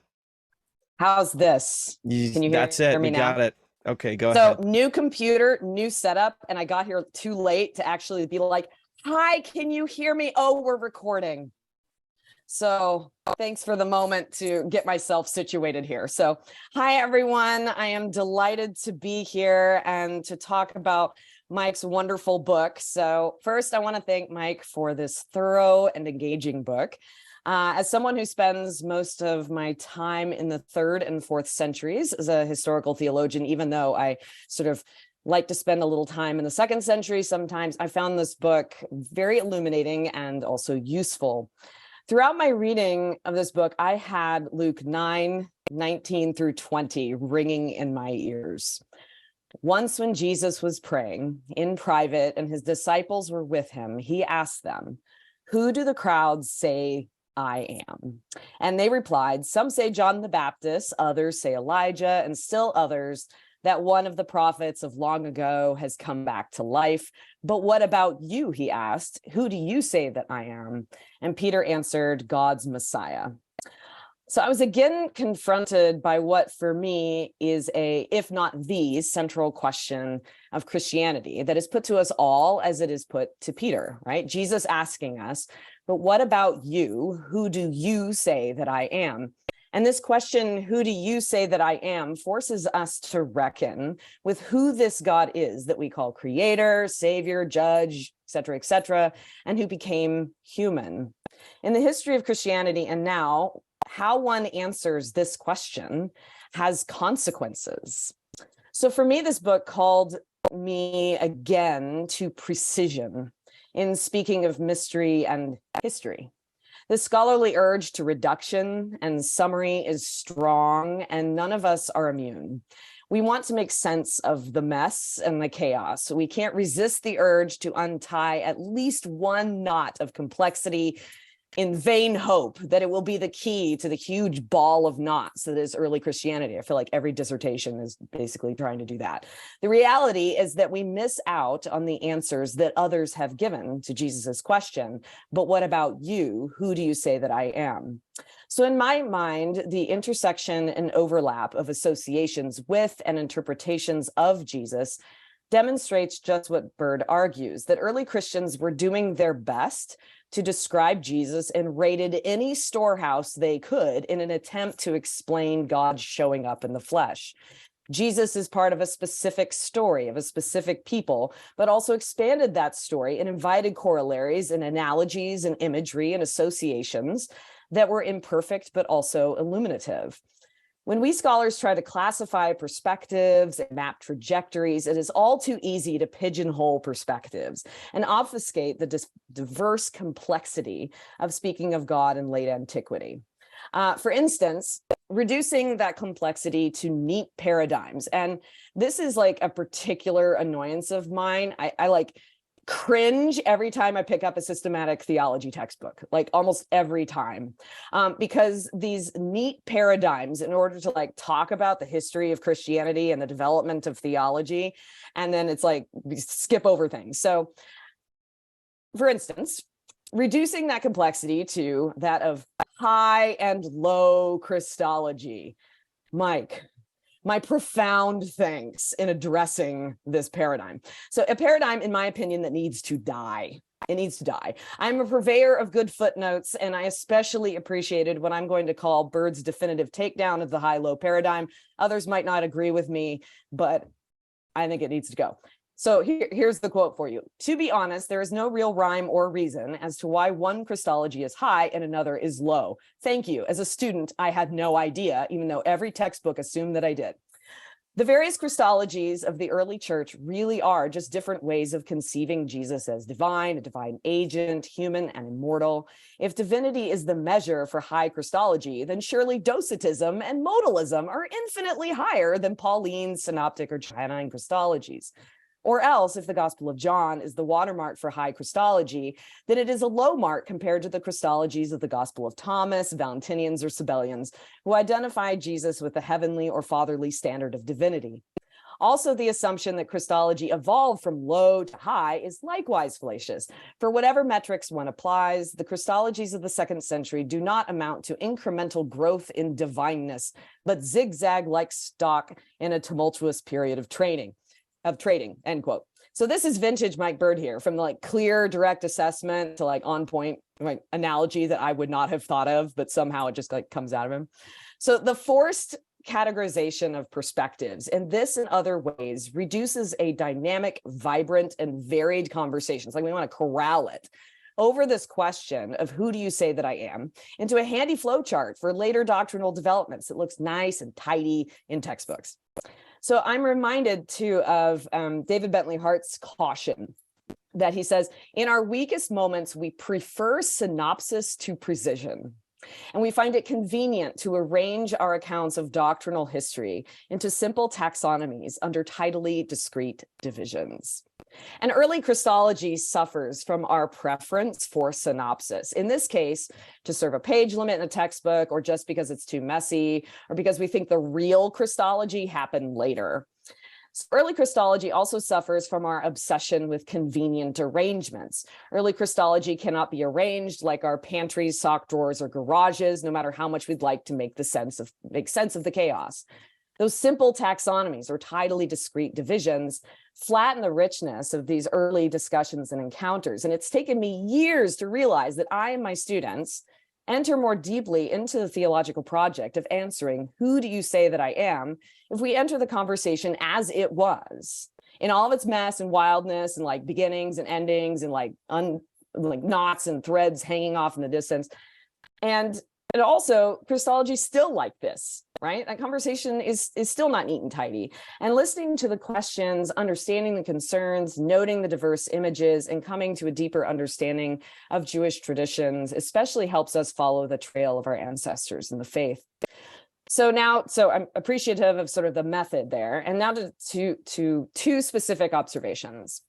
How's this? Can you That's hear it. me We now? got it. Okay, go So ahead. new computer, new setup, and I got here too late to actually be like, hi, can you hear me? Oh, we're recording. So thanks for the moment to get myself situated here. So hi, everyone. I am delighted to be here and to talk about Mike's wonderful book. So first, I want to thank Mike for this thorough and engaging book. As someone who spends most of my time in the 3rd and 4th centuries as a historical theologian, even though I sort of like to spend a little time in the 2nd century, sometimes I found this book very illuminating and also useful. Throughout my reading of this book, I had Luke 9:19 through 20 ringing in my ears. Once when Jesus was praying in private and his disciples were with him, he asked them, "Who do the crowds say I am?" And they replied, "Some say John the Baptist, others say Elijah, and still others that one of the prophets of long ago has come back to life. But what about you?" he asked. "Who do you say that I am?" And Peter answered, "God's Messiah." So I was again confronted by what for me is if not the central question of Christianity that is put to us all as it is put to Peter, right? Jesus asking us, "But what about you? Who do you say that I am?" And this question, "Who do you say that I am?" forces us to reckon with who this God is that we call creator, savior, judge, et cetera, and who became human. In the history of Christianity and now, how one answers this question has consequences. So for me, this book called me again to precision in speaking of mystery and history. The scholarly urge to reduction and summary is strong, and none of us are immune. We want to make sense of the mess and the chaos. We can't resist the urge to untie at least one knot of complexity in vain hope that it will be the key to the huge ball of knots that is early Christianity. I feel like every dissertation is basically trying to do that. The reality is that we miss out on the answers that others have given to Jesus's question, "But what about you? Who do you say that I am?" So in my mind, the intersection and overlap of associations with and interpretations of Jesus demonstrates just what Bird argues, that early Christians were doing their best to describe Jesus and raided any storehouse they could in an attempt to explain God showing up in the flesh. Jesus is part of a specific story of a specific people, but also expanded that story and invited corollaries and analogies and imagery and associations that were imperfect, but also illuminative. When we scholars try to classify perspectives and map trajectories, it is all too easy to pigeonhole perspectives and obfuscate the diverse complexity of speaking of God in late antiquity. For instance, reducing that complexity to neat paradigms. And this is like a particular annoyance of mine. I like cringe every time I pick up a systematic theology textbook, like almost every time, because these neat paradigms, in order to like talk about the history of Christianity and the development of theology, and then it's like we skip over things. So for instance, reducing that complexity to that of high and low Christology. Mike, my profound thanks in addressing this paradigm. So a paradigm, in my opinion, that needs to die. It needs to die. I'm a purveyor of good footnotes, and I especially appreciated what I'm going to call Bird's definitive takedown of the high-low paradigm. Others might not agree with me, but I think it needs to go. So here's the quote for you. "To be honest, there is no real rhyme or reason as to why one Christology is high and another is low. Thank you. As a student, I had no idea, even though every textbook assumed that I did." The various Christologies of the early church really are just different ways of conceiving Jesus as divine, a divine agent, human, and immortal. If divinity is the measure for high Christology, then surely Docetism and modalism are infinitely higher than Pauline, Synoptic, or Johannine Christologies. Or else, if the Gospel of John is the watermark for high Christology, then it is a low mark compared to the Christologies of the Gospel of Thomas, Valentinians, or Sabellians, who identify Jesus with the heavenly or fatherly standard of divinity. Also, the assumption that Christology evolved from low to high is likewise fallacious. For whatever metrics one applies, the Christologies of the 2nd century do not amount to incremental growth in divineness, but zigzag-like stock in a tumultuous period of trading, end quote. So this is vintage Mike Bird here, from the like clear, direct assessment to like on point like analogy that I would not have thought of, but somehow it just like comes out of him. So the forced categorization of perspectives in this and other ways reduces a dynamic, vibrant, and varied conversation. It's like we want to corral it over this question of who do you say that I am into a handy flow chart for later doctrinal developments that looks nice and tidy in textbooks. So I'm reminded too of David Bentley Hart's caution that he says, in our weakest moments, we prefer synopsis to precision. And we find it convenient to arrange our accounts of doctrinal history into simple taxonomies under tidily discrete divisions. And early Christology suffers from our preference for synopsis. In this case, to serve a page limit in a textbook, or just because it's too messy, or because we think the real Christology happened later. So early Christology also suffers from our obsession with convenient arrangements. Early Christology cannot be arranged like our pantries, sock drawers, or garages, no matter how much we'd like to make sense of the chaos. Those simple taxonomies or tidally discrete divisions flatten the richness of these early discussions and encounters. And it's taken me years to realize that I and my students enter more deeply into the theological project of answering, who do you say that I am, if we enter the conversation as it was, in all of its mess and wildness and like beginnings and endings and like knots and threads hanging off in the distance. And also, Christology is still like this, right? That conversation is still not neat and tidy. And listening to the questions, understanding the concerns, noting the diverse images, and coming to a deeper understanding of Jewish traditions, especially helps us follow the trail of our ancestors in the faith. So I'm appreciative of sort of the method there. And now to two specific observations.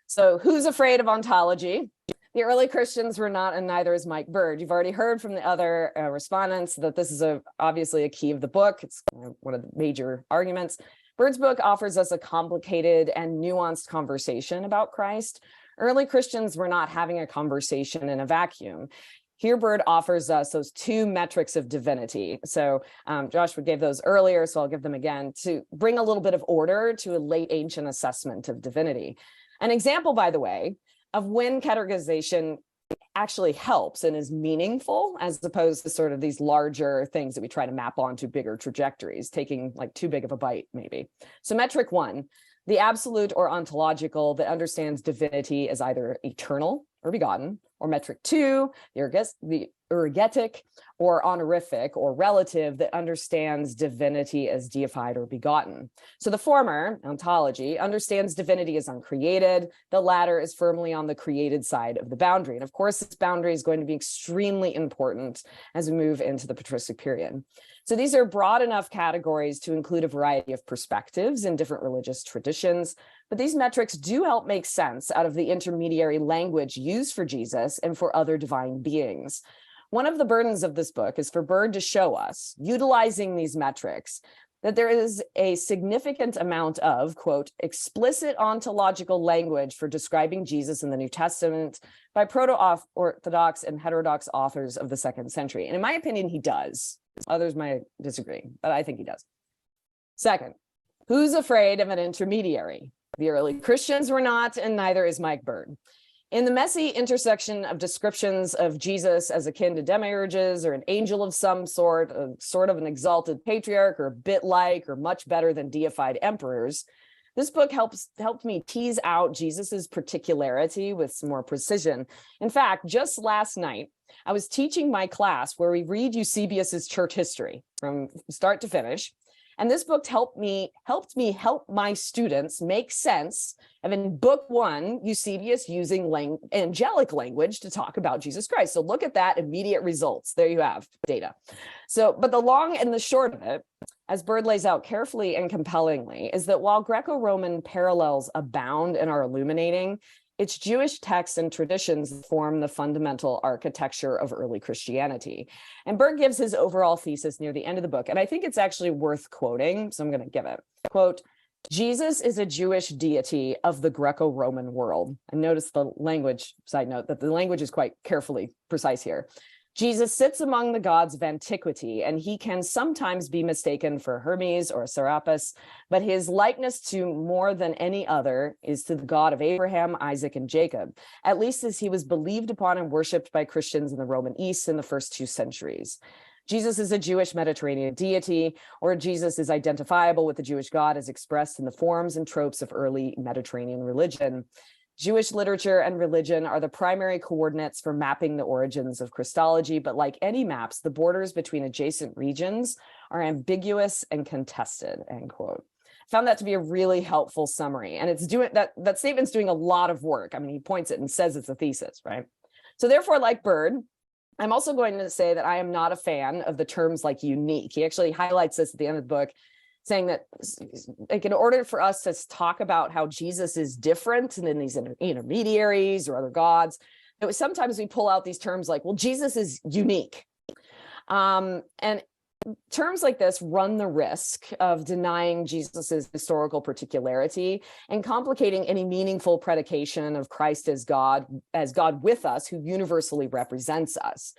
So who's afraid of ontology? The early Christians were not, and neither is Mike Bird. You've already heard from the other respondents that this is obviously a key of the book. It's one of the major arguments. Bird's book offers us a complicated and nuanced conversation about Christ. Early Christians were not having a conversation in a vacuum. Here, Bird offers us those two metrics of divinity. So Joshua gave those earlier, so I'll give them again to bring a little bit of order to a late ancient assessment of divinity. An example, by the way, of when categorization actually helps and is meaningful, as opposed to sort of these larger things that we try to map onto bigger trajectories, taking like too big of a bite, maybe. So metric 1, the absolute or ontological that understands divinity as either eternal or begotten, or metric 2, the ergetic or honorific or relative that understands divinity as deified or begotten. So the former, ontology, understands divinity as uncreated. The latter is firmly on the created side of the boundary. And of course, this boundary is going to be extremely important as we move into the patristic period. So these are broad enough categories to include a variety of perspectives in different religious traditions, but these metrics do help make sense out of the intermediary language used for Jesus and for other divine beings. One of the burdens of this book is for Bird to show us, utilizing these metrics, that there is a significant amount of, quote, explicit ontological language for describing Jesus in the New Testament by proto-Orthodox and heterodox authors of the 2nd century. And in my opinion, he does. Others might disagree, but I think he does. Second, who's afraid of an intermediary? The early Christians were not, and neither is Mike Bird. In the messy intersection of descriptions of Jesus as akin to demiurges or an angel of some sort of an exalted patriarch or a bit like or much better than deified emperors, this book helped me tease out Jesus's particularity with some more precision. In fact, just last night, I was teaching my class where we read Eusebius's church history from start to finish. And this book helped me help my students make sense. And in book 1, Eusebius using angelic language to talk about Jesus Christ. So look at that, immediate results. There you have data. So, but the long and the short of it, as Bird lays out carefully and compellingly, is that while Greco-Roman parallels abound and are illuminating, it's Jewish texts and traditions that form the fundamental architecture of early Christianity. And Bird gives his overall thesis near the end of the book, and I think it's actually worth quoting, so I'm going to give it. Quote, Jesus is a Jewish deity of the Greco-Roman world. And notice the language, side note, that the language is quite carefully precise here. Jesus sits among the gods of antiquity, and he can sometimes be mistaken for Hermes or Serapis, but his likeness to more than any other is to the God of Abraham, Isaac, and Jacob, at least as he was believed upon and worshipped by Christians in the Roman East in the first 2 centuries. Jesus is a Jewish Mediterranean deity, or Jesus is identifiable with the Jewish God as expressed in the forms and tropes of early Mediterranean religion. Jewish literature and religion are the primary coordinates for mapping the origins of Christology, but like any maps, the borders between adjacent regions are ambiguous and contested, end quote. Found that to be a really helpful summary. And it's doing that statement's doing a lot of work. I mean, he points it and says it's a thesis, right? So therefore, like Bird, I'm also going to say that I am not a fan of the terms like unique. He actually highlights this at the end of the book, saying that like in order for us to talk about how Jesus is different than these intermediaries or other gods, sometimes we pull out these terms like, well, Jesus is unique. And terms like this run the risk of denying Jesus's historical particularity and complicating any meaningful predication of Christ as God with us, who universally represents us.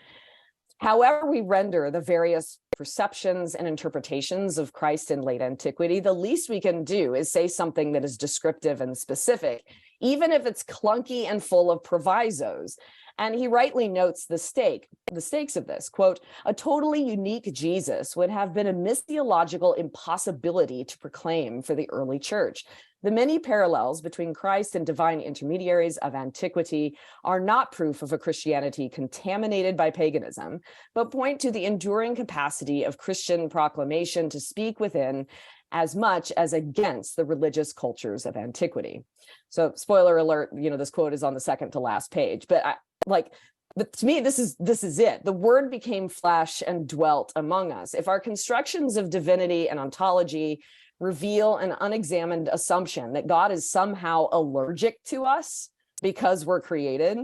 However we render the various perceptions and interpretations of Christ in late antiquity, the least we can do is say something that is descriptive and specific, even if it's clunky and full of provisos. And he rightly notes the stakes of this. Quote, a totally unique Jesus would have been a missiological impossibility to proclaim for the early church. The many parallels between Christ and divine intermediaries of antiquity are not proof of a Christianity contaminated by paganism, but point to the enduring capacity of Christian proclamation to speak within as much as against the religious cultures of antiquity. So spoiler alert, this quote is on the second to last page, but to me, this is it. The word became flesh and dwelt among us. If our constructions of divinity and ontology reveal an unexamined assumption that God is somehow allergic to us because we're created,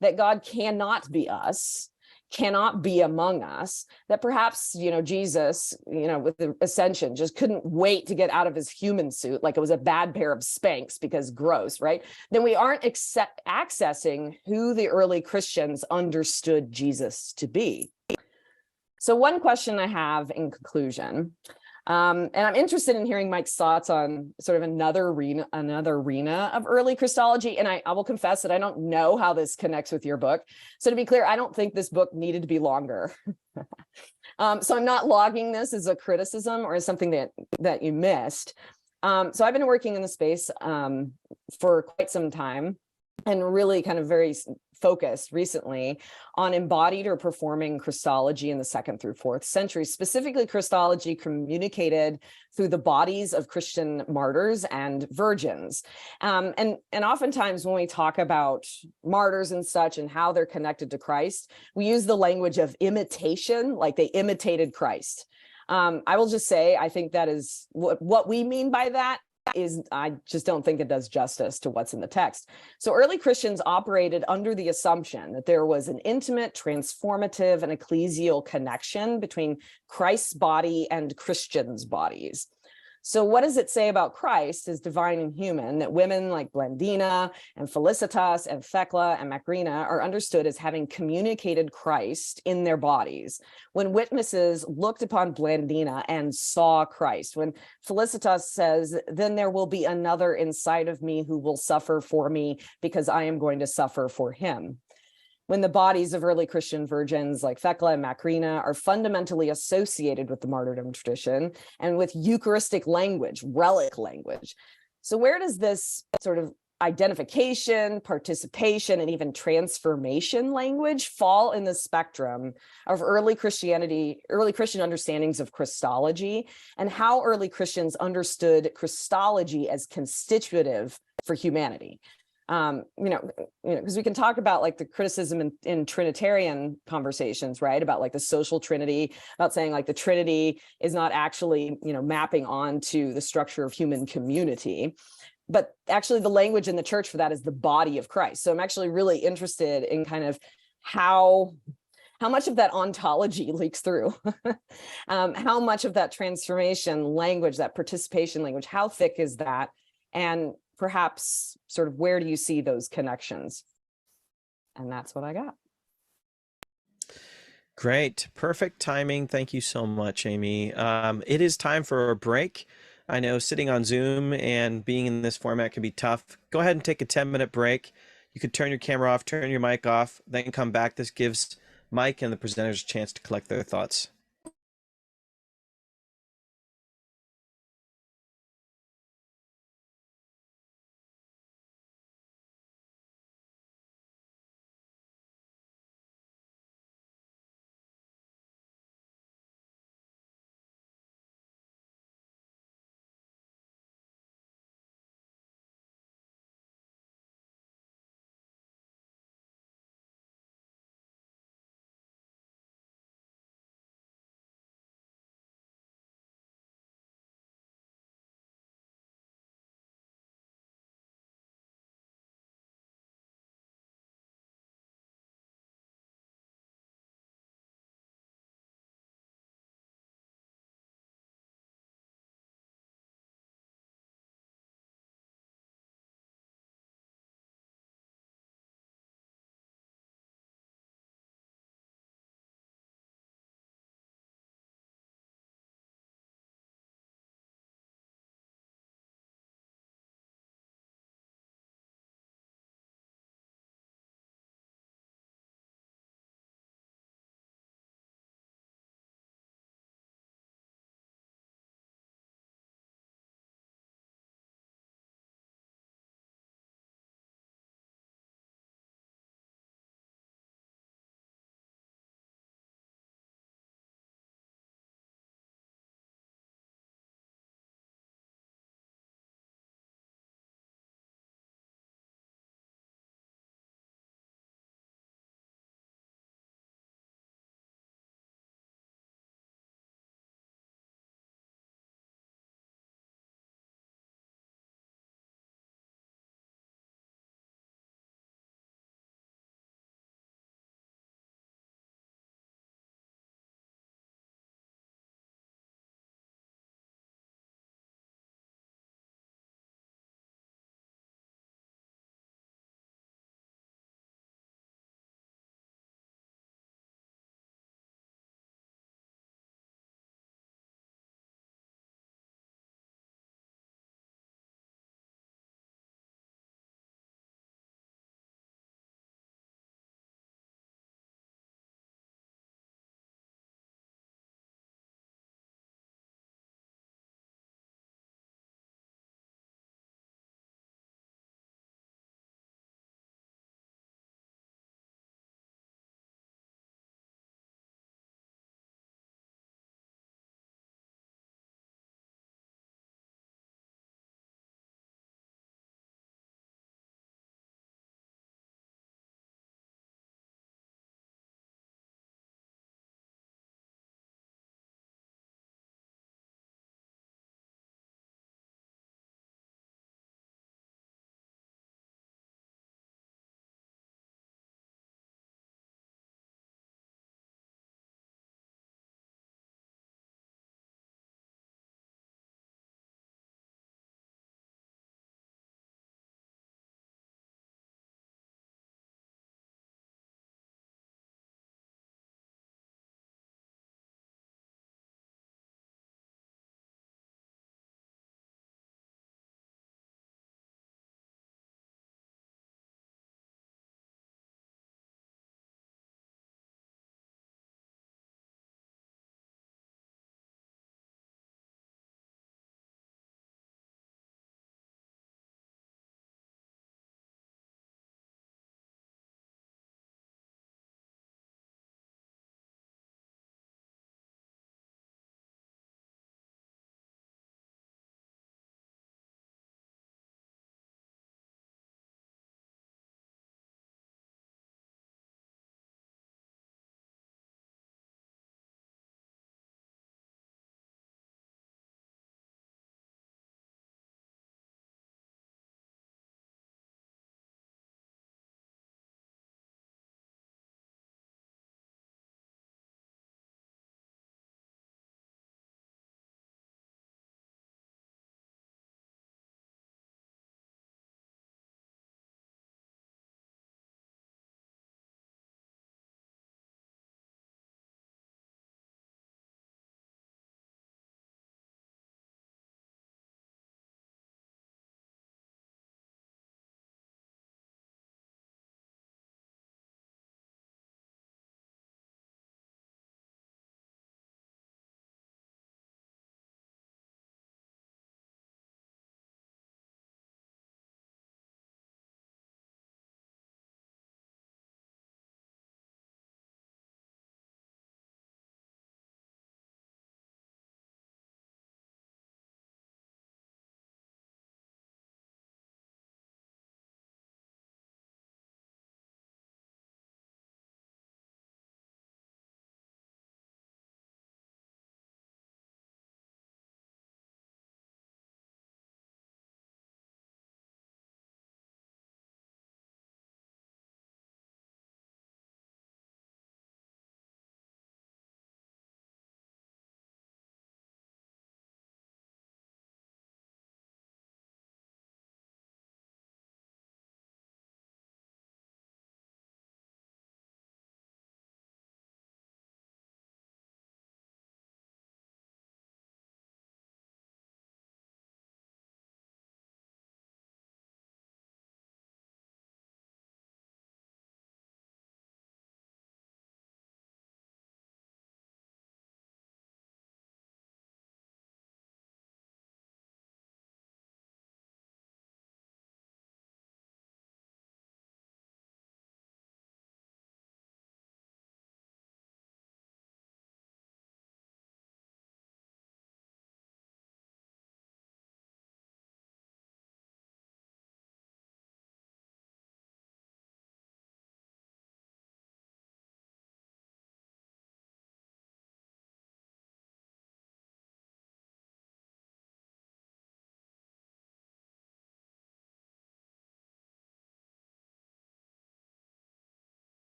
that God cannot be us, cannot be among us, that perhaps, Jesus, with the ascension, just couldn't wait to get out of his human suit like it was a bad pair of Spanx because gross, right? Then we aren't accessing who the early Christians understood Jesus to be. So one question I have in conclusion, and I'm interested in hearing Mike's thoughts on sort of another arena of early Christology. And I will confess that I don't know how this connects with your book. So to be clear, I don't think this book needed to be longer. So I'm not logging this as a criticism or as something that you missed. So I've been working in the space for quite some time, and really kind of very focused recently on embodied or performing Christology in the 2nd through 4th century, specifically Christology communicated through the bodies of Christian martyrs and virgins. And oftentimes when we talk about martyrs and such and how they're connected to Christ, we use the language of imitation, like they imitated Christ. I will just say, I think that is what we mean by that I just don't think it does justice to what's in the text. So early Christians operated under the assumption that there was an intimate, transformative, and ecclesial connection between Christ's body and Christians' bodies. So what does it say about Christ as divine and human that women like Blandina and Felicitas and Thecla and Macrina are understood as having communicated Christ in their bodies? When witnesses looked upon Blandina and saw Christ, when Felicitas says, then there will be another inside of me who will suffer for me because I am going to suffer for him. When the bodies of early Christian virgins like Thecla and Macrina are fundamentally associated with the martyrdom tradition and with Eucharistic language, relic language. So where does this sort of identification, participation, and even transformation language fall in the spectrum of early Christian understandings of Christology, and how early Christians understood Christology as constitutive for humanity. Because we can talk about like the criticism in Trinitarian conversations, right? About like the social Trinity, about saying like the Trinity is not actually, mapping onto the structure of human community. But actually the language in the church for that is the body of Christ. So I'm actually really interested in kind of how much of that ontology leaks through, how much of that transformation language, that participation language, how thick is that? And perhaps sort of where do you see those connections? And that's what I got. Great. Perfect timing. Thank you so much, Amy. It is time for a break. I know sitting on Zoom and being in this format can be tough. Go ahead and take a 10-minute break. You could turn your camera off, turn your mic off, then come back. This gives Mike and the presenters a chance to collect their thoughts.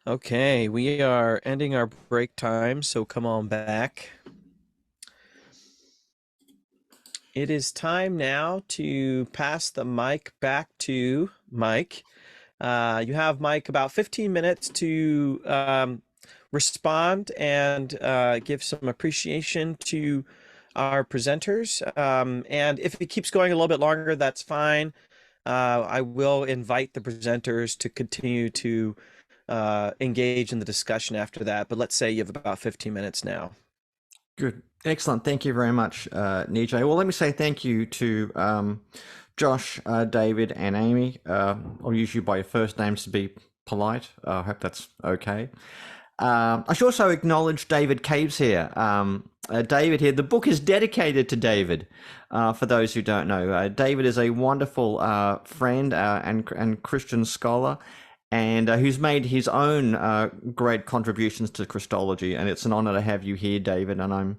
Okay, we are ending our break time, so come on back. It is time now to pass the mic back to Mike. You have, Mike, about 15 minutes to respond and give some appreciation to our presenters. And if it keeps going a little bit longer, that's fine. I will invite the presenters to continue to engage in the discussion after that. But let's say you have about 15 minutes now. Good. Excellent. Thank you very much, Nijay. Well, let me say thank you to Josh, David, and Amy. I'll use you by your first names to be polite. I hope that's okay. I should also acknowledge David Caves here. David here. The book is dedicated to David. For those who don't know, David is a wonderful friend and Christian scholar, and who's made his own great contributions to Christology. And it's an honor to have you here, David. And I'm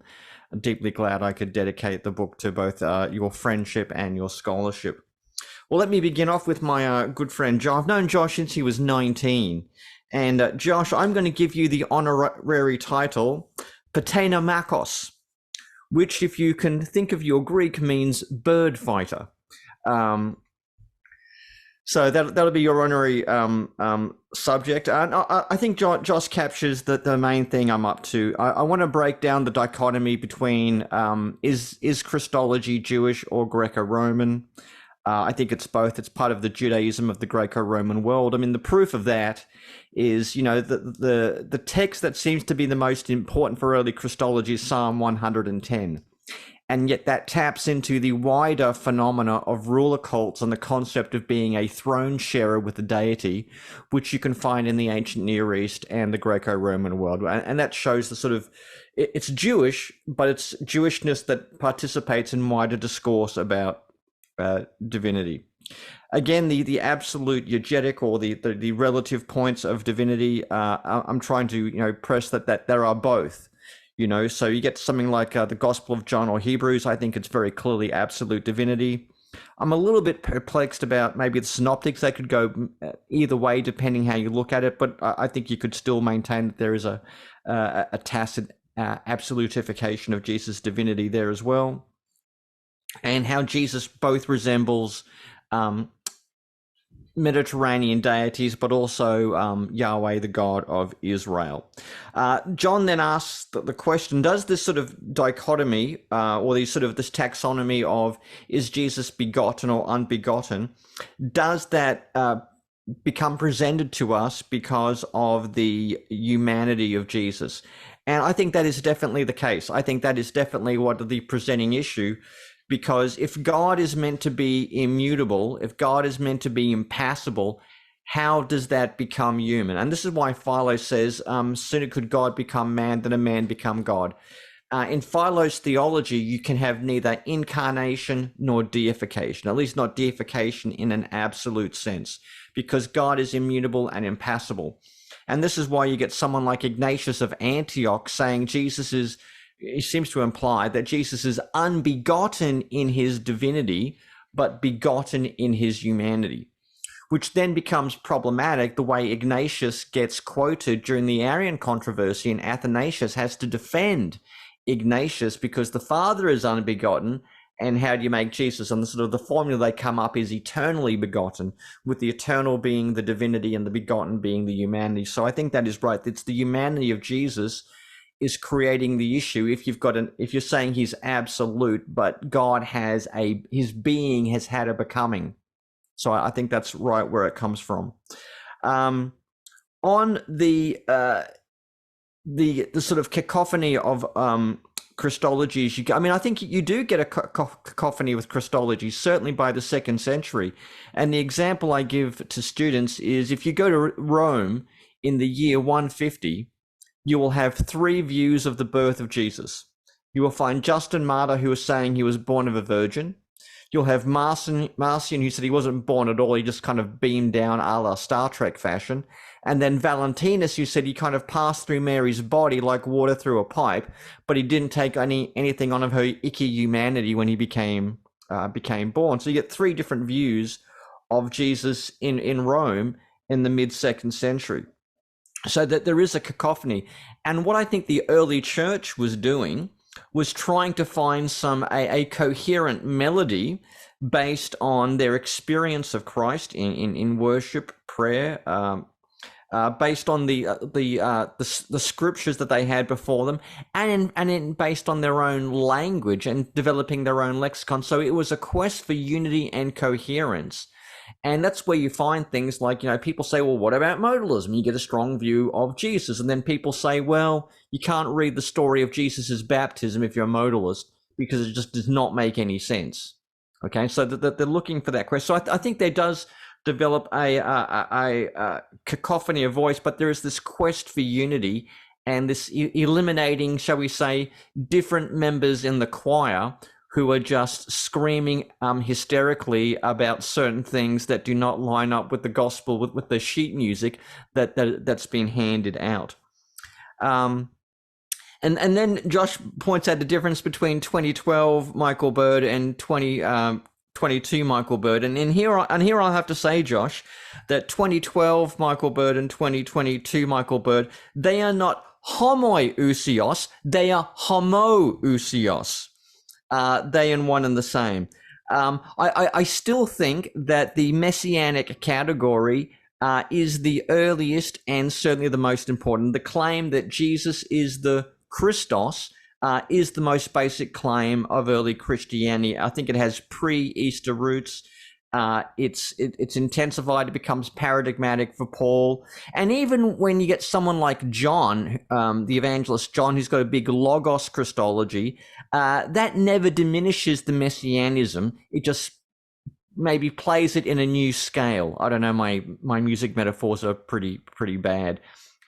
deeply glad I could dedicate the book to both your friendship and your scholarship. Well, let me begin off with my good friend Josh. I've known Josh since he was 19. And Josh, I'm going to give you the honorary title, Patenamakos, which, if you can think of your Greek, means bird fighter. So that'll be your honorary subject. And I think Josh captures the main thing I'm up to. I want to break down the dichotomy between is Christology Jewish or Greco-Roman? I think it's both. It's part of the Judaism of the Greco-Roman world. I mean, the proof of that is, the text that seems to be the most important for early Christology is Psalm 110. And yet that taps into the wider phenomena of ruler cults and the concept of being a throne sharer with the deity, which you can find in the ancient Near East and the Greco-Roman world. And that shows the sort of, it's Jewish, but it's Jewishness that participates in wider discourse about divinity. Again, the absolute eugetic or the relative points of divinity, I'm trying to press that there are both. So you get something like the Gospel of John or Hebrews. I think it's very clearly absolute divinity. I'm a little bit perplexed about maybe the synoptics. They could go either way depending how you look at it, but I think you could still maintain that there is a tacit absolutification of Jesus' divinity there as well. And how Jesus both resembles Mediterranean deities, but also Yahweh, the God of Israel. John then asks the question, does this sort of dichotomy or this taxonomy of is Jesus begotten or unbegotten, does that become presented to us because of the humanity of Jesus? And I think that is definitely the case. I think that is definitely what the presenting issue. Because if God is meant to be immutable, if God is meant to be impassible, how does that become human? And this is why Philo says, sooner could God become man than a man become God. In Philo's theology, you can have neither incarnation nor deification, at least not deification in an absolute sense, because God is immutable and impassible. And this is why you get someone like Ignatius of Antioch saying he seems to imply that Jesus is unbegotten in his divinity, but begotten in his humanity, which then becomes problematic the way Ignatius gets quoted during the Arian controversy, and Athanasius has to defend Ignatius because the Father is unbegotten. And how do you make Jesus? And the formula they come up is eternally begotten, with the eternal being the divinity and the begotten being the humanity. So I think that is right. It's the humanity of Jesus is creating the issue. If you're saying he's absolute, but God his being has had a becoming. So I think that's right where it comes from. On the sort of cacophony of Christologies, I think you do get a cacophony with Christology, certainly by the 2nd century. And the example I give to students is if you go to Rome in the year 150, you will have 3 views of the birth of Jesus. You will find Justin Martyr, who is saying he was born of a virgin. You'll have Marcion, who said he wasn't born at all. He just kind of beamed down a la Star Trek fashion. And then Valentinus, who said he kind of passed through Mary's body like water through a pipe, but he didn't take anything on of her icky humanity when he became born. So you get 3 different views of Jesus in Rome in the mid-2nd century. so that there is a cacophony. And what I think the early church was doing was trying to find a coherent melody based on their experience of Christ in worship, prayer, based on the scriptures that they had before them, and based on their own language and developing their own lexicon. So it was a quest for unity and coherence. And that's where you find things like, people say, well, what about modalism? You get a strong view of Jesus. And then people say, well, you can't read the story of Jesus's baptism if you're a modalist, because it just does not make any sense. Okay, so they're looking for that question. So I think there does develop a cacophony of voice, but there is this quest for unity and this eliminating, shall we say, different members in the choir who are just screaming hysterically about certain things that do not line up with the gospel, with the sheet music that's been handed out. And then Josh points out the difference between 2012 Michael Bird and 2022 Michael Bird. And here I'll have to say, Josh, that 2012 Michael Bird and 2022 Michael Bird, they are not homoousios, they are homoousios. They and one and the same. I still think that the messianic category is the earliest and certainly the most important. The claim that Jesus is the Christos is the most basic claim of early Christianity. I think it has pre-Easter roots. It's intensified. It becomes paradigmatic for Paul. And even when you get someone like John, the evangelist John, who's got a big logos Christology, that never diminishes the messianism. It just maybe plays it in a new scale. I don't know, my music metaphors are pretty bad.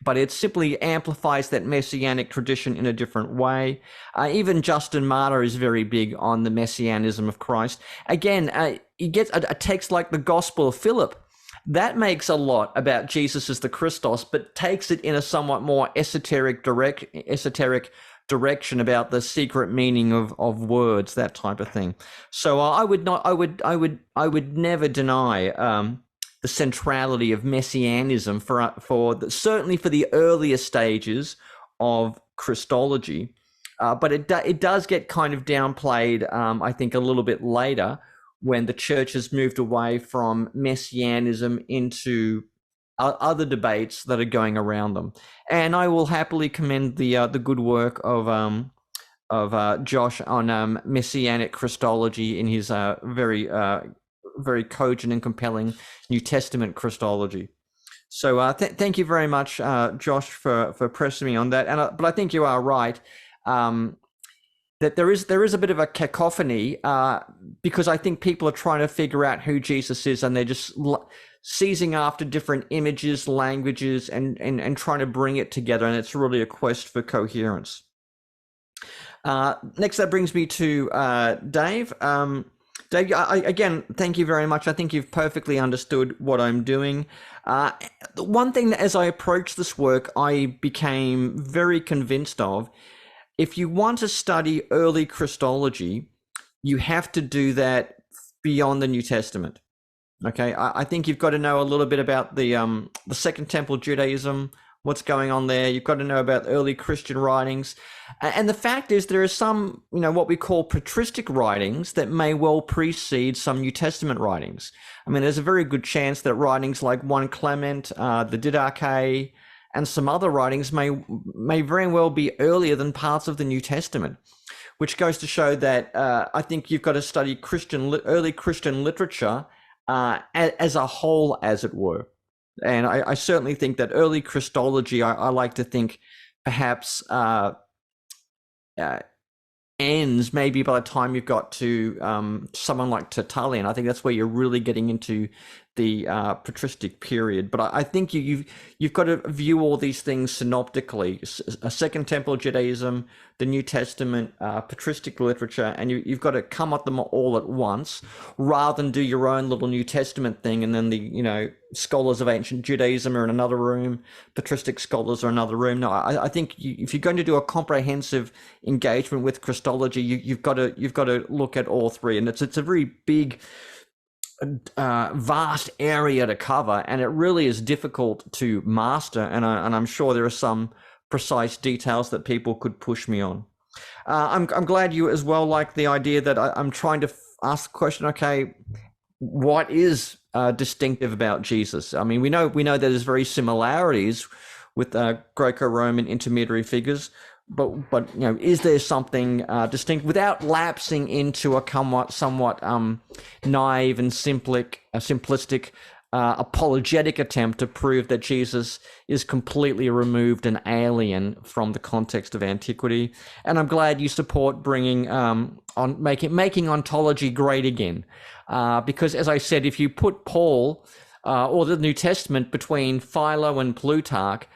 But it simply amplifies that messianic tradition in a different way. Even Justin Martyr is very big on the messianism of Christ. Again, you get a text like the Gospel of Philip. That makes a lot about Jesus as the Christos, but takes it in a somewhat more esoteric direction about the secret meaning of words, that type of thing. So I would never deny the centrality of messianism certainly for the earlier stages of Christology, but it does get kind of downplayed, I think, a little bit later when the church has moved away from messianism into other debates that are going around them. And I will happily commend the good work of Josh on messianic Christology in his very cogent and compelling New Testament Christology. So thank you very much, Josh, for pressing me on that. But I think you are right that there is a bit of a cacophony because I think people are trying to figure out who Jesus is, and they're just seizing after different images, languages, and trying to bring it together. And it's really a quest for coherence. Next, that brings me to Dave. Dave, again, thank you very much. I think you've perfectly understood what I'm doing. One thing that as I approached this work, I became very convinced of, if you want to study early Christology, you have to do that beyond the New Testament. Okay, I think you've got to know a little bit about the Second Temple Judaism, what's going on there. You've got to know about early Christian writings. And the fact is there are some, what we call patristic writings that may well precede some New Testament writings. I mean, there's a very good chance that writings like 1 Clement, the Didache, and some other writings may very well be earlier than parts of the New Testament, which goes to show that I think you've got to study early Christian literature as a whole, as it were. And I certainly think that early Christology, I like to think perhaps ends maybe by the time you've got to someone like Tertullian. I think that's where you're really getting into the patristic period. But I think you've got to view all these things synoptically: a Second Temple Judaism, the New Testament, patristic literature, and you've got to come at them all at once, rather than do your own little New Testament thing, and then the scholars of ancient Judaism are in another room, patristic scholars are in another room. No, I think if you're going to do a comprehensive engagement with Christology, you've got to look at all three, and it's a very big vast area to cover, and it really is difficult to master. And I'm sure there are some precise details that people could push me on. I'm glad you as well like the idea that I'm trying to ask the question. Okay, what is distinctive about Jesus? I mean, we know that there's very similarities with Greco-Roman intermediary figures, but is there something distinct without lapsing into a somewhat naive and simplistic apologetic attempt to prove that Jesus is completely removed and alien from the context of antiquity? And I'm glad you support bringing making ontology great again, because as I said, if you put Paul or the New Testament between Philo and Plutarch,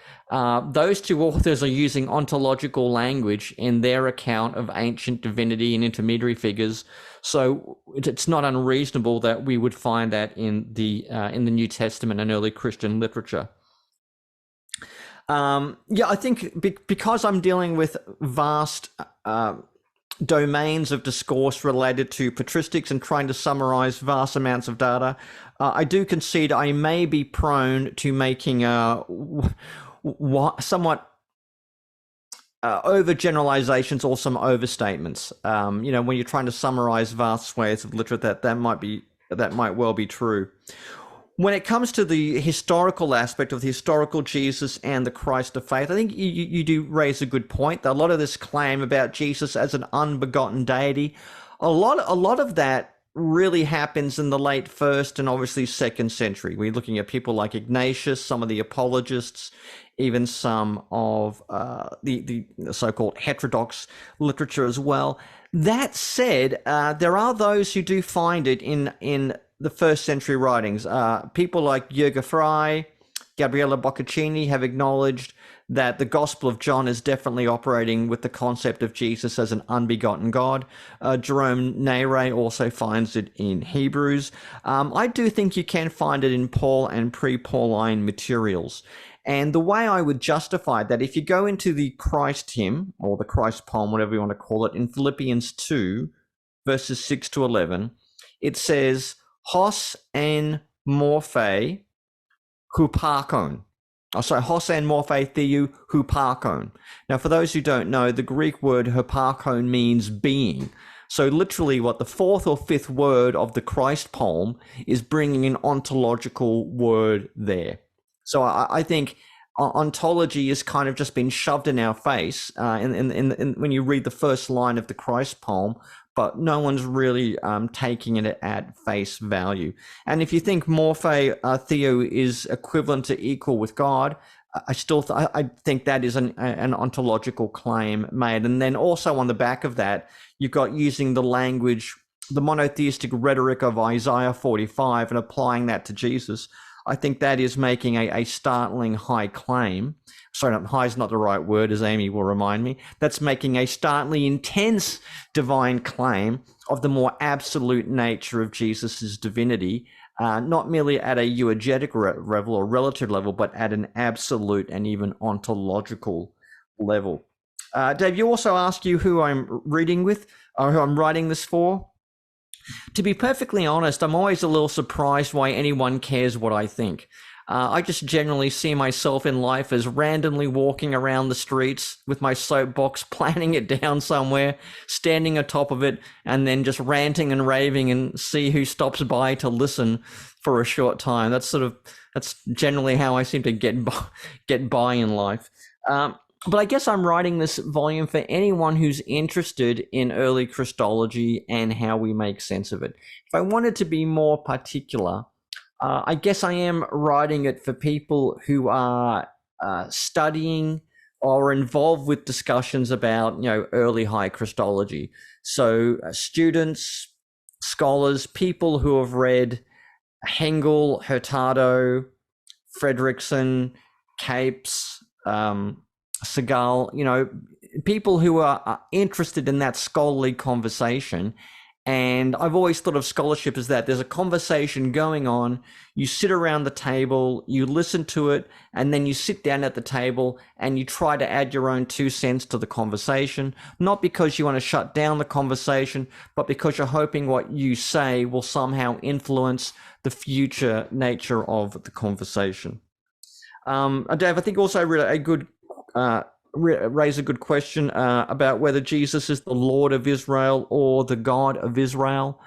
those two authors are using ontological language in their account of ancient divinity and intermediary figures. So it's not unreasonable that we would find that in the New Testament and early Christian literature. I think because I'm dealing with vast domains of discourse related to patristics and trying to summarize vast amounts of data, I do concede I may be prone to making somewhat overgeneralizations or some overstatements. When you're trying to summarize vast swathes of literature, that might well be true. When it comes to the historical aspect of the historical Jesus and the Christ of faith, I think you do raise a good point. A lot of this claim about Jesus as an unbegotten deity, a lot of that really happens in the late 1st and obviously 2nd century. We're looking at people like Ignatius, some of the apologists, even some of the so-called heterodox literature as well. That said, there are those who do find it in the 1st century writings. People like Jürgen Frey, Gabriele Boccaccini have acknowledged that the Gospel of John is definitely operating with the concept of Jesus as an unbegotten God. Jerome Nijay also finds it in Hebrews. I do think you can find it in Paul and pre-Pauline materials. And the way I would justify that, if you go into the Christ hymn, or the Christ poem, whatever you want to call it, in Philippians 2, verses 6 to 11, it says, Hos en morphe huparkon. Hos en morphe theou huparkon. Now, for those who don't know, the Greek word huparkon means being. So literally what the 4th or 5th word of the Christ poem is bringing an ontological word there. So I think ontology has kind of just been shoved in our face when you read the first line of the Christ poem, but no one's really taking it at face value. And if you think morphe theo is equivalent to equal with God, I think that is an ontological claim made. And then also on the back of that, you've got using the language, the monotheistic rhetoric of Isaiah 45 and applying that to Jesus. I think that is making a startling high claim. Sorry, high is not the right word, as Amy will remind me. That's making a startlingly intense divine claim of the more absolute nature of Jesus's divinity, not merely at a eugetic level or relative level, but at an absolute and even ontological level. Dave, you also asked who I'm reading with, or who I'm writing this for. To be perfectly honest, I'm always a little surprised why anyone cares what I think. I just generally see myself in life as randomly walking around the streets with my soapbox, planning it down somewhere, standing atop of it, and then just ranting and raving and see who stops by to listen for a short time. That's generally how I seem to get by in life. But I guess I'm writing this volume for anyone who's interested in early Christology and how we make sense of it. If I wanted to be more particular, I guess I am writing it for people who are studying or involved with discussions about, early high Christology. So students, scholars, people who have read Hengel, Hurtado, Fredrickson, Capes, Segal, people who are interested in that scholarly conversation And I've always thought of scholarship as that. There's a conversation going on. You sit around the table, you listen to it, and then you sit down at the table and you try to add your own 2 cents to the conversation. Not because you want to shut down the conversation, but because you're hoping what you say will somehow influence the future nature of the conversation. Dave, I think also raise a good question about whether Jesus is the Lord of Israel or the God of Israel.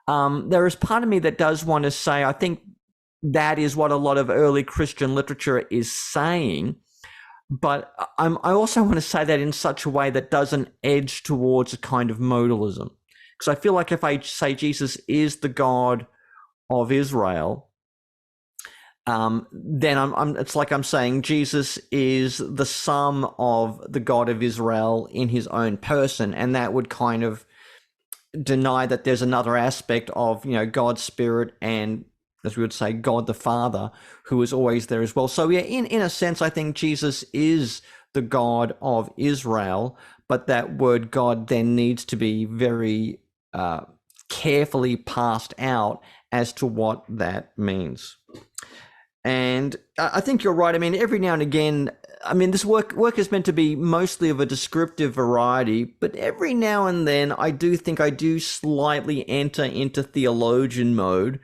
There is part of me that does want to say, I think that is what a lot of early Christian literature is saying, but I also want to say that in such a way that doesn't edge towards a kind of modalism. Because I feel like if I say Jesus is the God of Israel, then it's like I'm saying Jesus is the sum of the God of Israel in his own person, and that would kind of deny that there's another aspect of, God's Spirit and, as we would say, God the Father, who is always there as well. So yeah, in a sense, I think Jesus is the God of Israel, but that word God then needs to be very carefully passed out as to what that means. And I think you're right. I mean, every now and again, this work is meant to be mostly of a descriptive variety, but every now and then I do think I do slightly enter into theologian mode.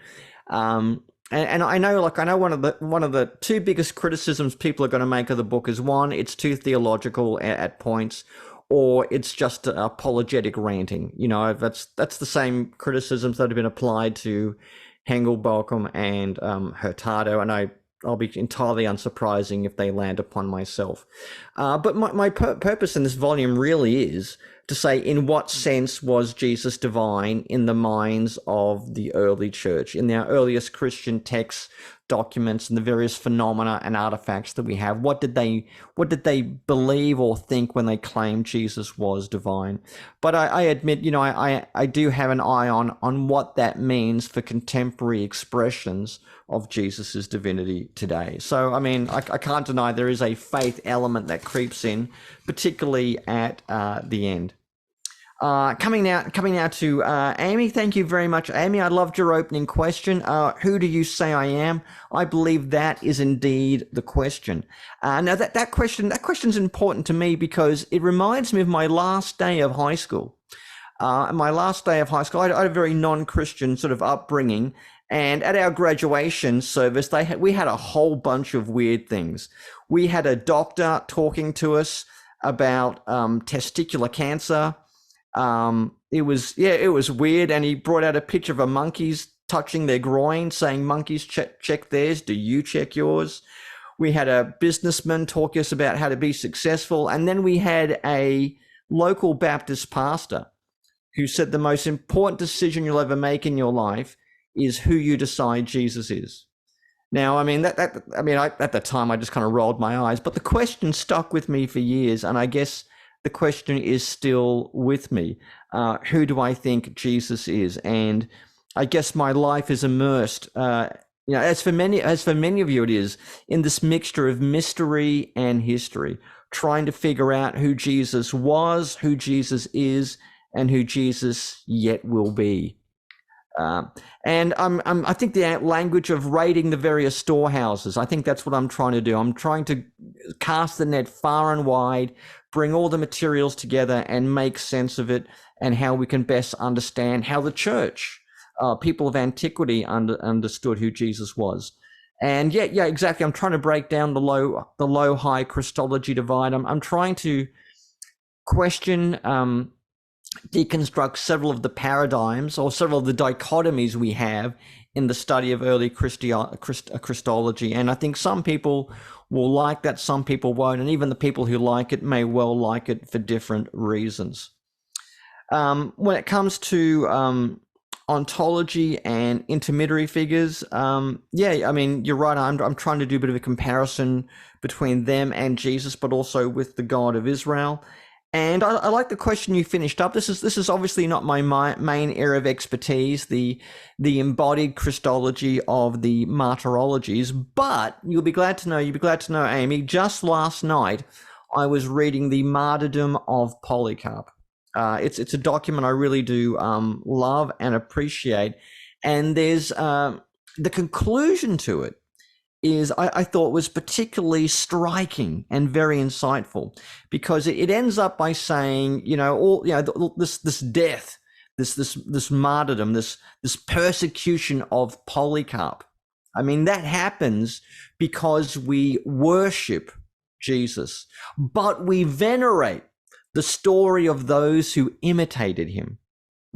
And I know one of the two biggest criticisms people are going to make of the book is, one, it's too theological at points, or it's just apologetic ranting. That's the same criticisms that have been applied to Hengel, Balcom, and Hurtado, and I'll be entirely unsurprising if they land upon myself. But my purpose in this volume really is to say, in what sense was Jesus divine in the minds of the early church, in their earliest Christian texts, documents, and the various phenomena and artifacts that we have? What did they believe or think when they claimed Jesus was divine? But I admit, I do have an eye on what that means for contemporary expressions of Jesus's divinity today. So, I can't deny there is a faith element that creeps in, particularly at the end. Coming now to Amy. Thank you very much, Amy. I loved your opening question. Who do you say I am? I believe that is indeed the question. Now that question's important to me because it reminds me of my last day of high school. My last day of high school, I had a very non-Christian sort of upbringing, and at our graduation service, we had a whole bunch of weird things. We had a doctor talking to us about testicular cancer. It was weird, and he brought out a picture of a monkeys touching their groin, saying, "Monkeys, check theirs. Do you check yours?" We had a businessman talk us about how to be successful, and then we had a local Baptist pastor who said the most important decision you'll ever make in your life is who you decide Jesus is. Now, at the time I just kind of rolled my eyes, but the question stuck with me for years, and I guess the question is still with me. Who do I think Jesus is? And I guess my life is immersed, as for many of you, it is in this mixture of mystery and history, trying to figure out who Jesus was, who Jesus is, and who Jesus yet will be. And I think the language of raiding the various storehouses, I think that's what I'm trying to do. I'm trying to cast the net far and wide, bring all the materials together and make sense of it, and how we can best understand how the church, people of antiquity, understood who Jesus was. And yeah, exactly. I'm trying to break down the low-high Christology divide. I'm trying to question, deconstruct several of the paradigms or several of the dichotomies we have in the study of early Christology. And I think some people will like that, some people won't, and even the people who like it may well like it for different reasons. When it comes to ontology and intermediary figures, you're right. I'm trying to do a bit of a comparison between them and Jesus, but also with the God of Israel. And I like the question you finished up. This is obviously not my main area of expertise, the embodied Christology of the martyrologies, but you'll be glad to know, Amy, just last night I was reading the Martyrdom of Polycarp. It's a document I really do love and appreciate. And there's the conclusion to it is I thought was particularly striking and very insightful, because it ends up by saying, this death, this martyrdom, this persecution of Polycarp. I mean, that happens because we worship Jesus, but we venerate the story of those who imitated him.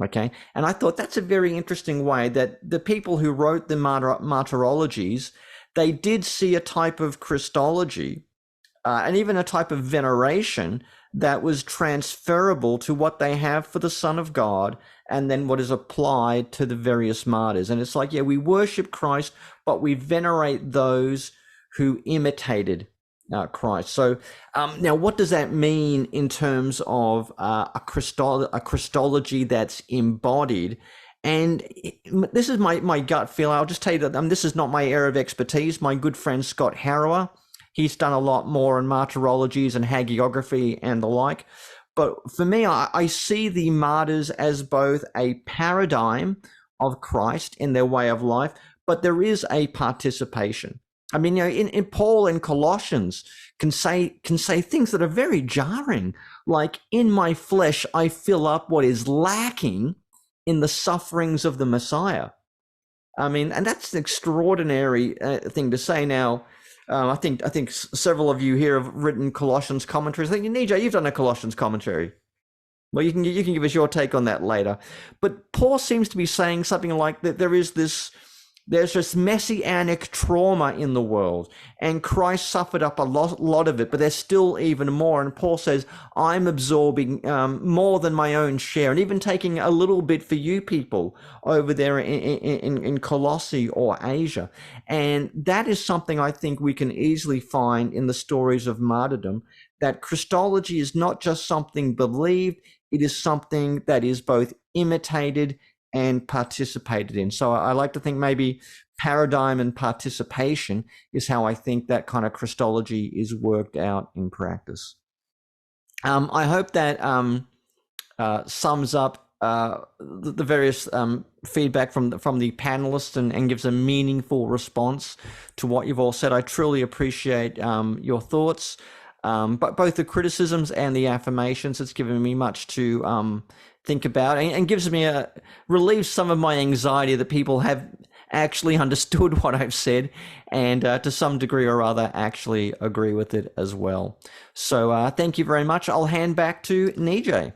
Okay. And I thought that's a very interesting way that the people who wrote the martyrologies, they did see a type of Christology and even a type of veneration that was transferable to what they have for the Son of God, and then what is applied to the various martyrs. And it's like, yeah, we worship Christ, but we venerate those who imitated Christ. So now, what does that mean in terms of a Christology that's embodied? And this is my gut feel. I'll just tell you that this is not my area of expertise. My good friend Scott Harrower, he's done a lot more in martyrologies and hagiography and the like. But for me, I see the martyrs as both a paradigm of Christ in their way of life, but there is a participation. I mean, in Paul in Colossians can say things that are very jarring, like, in my flesh I fill up what is lacking in the sufferings of the Messiah. I mean, and that's an extraordinary thing to say. Now, I think several of you here have written Colossians commentaries. I think, Nijay, you've done a Colossians commentary. Well, you can give us your take on that later. But Paul seems to be saying something like that there's this messianic trauma in the world, and Christ suffered up a lot of it, but there's still even more. And Paul says, I'm absorbing more than my own share, and even taking a little bit for you people over there in Colossae or Asia. And that is something I think we can easily find in the stories of martyrdom, that Christology is not just something believed, it is something that is both imitated and participated in. So I like to think maybe paradigm and participation is how I think that kind of Christology is worked out in practice. I hope that sums up the various feedback from the panelists and gives a meaningful response to what you've all said. I truly appreciate your thoughts, but both the criticisms and the affirmations. It's given me much to think about, and gives me relieves some of my anxiety that people have actually understood what I've said, and to some degree or other actually agree with it as well. So thank you very much. I'll hand back to Nijay.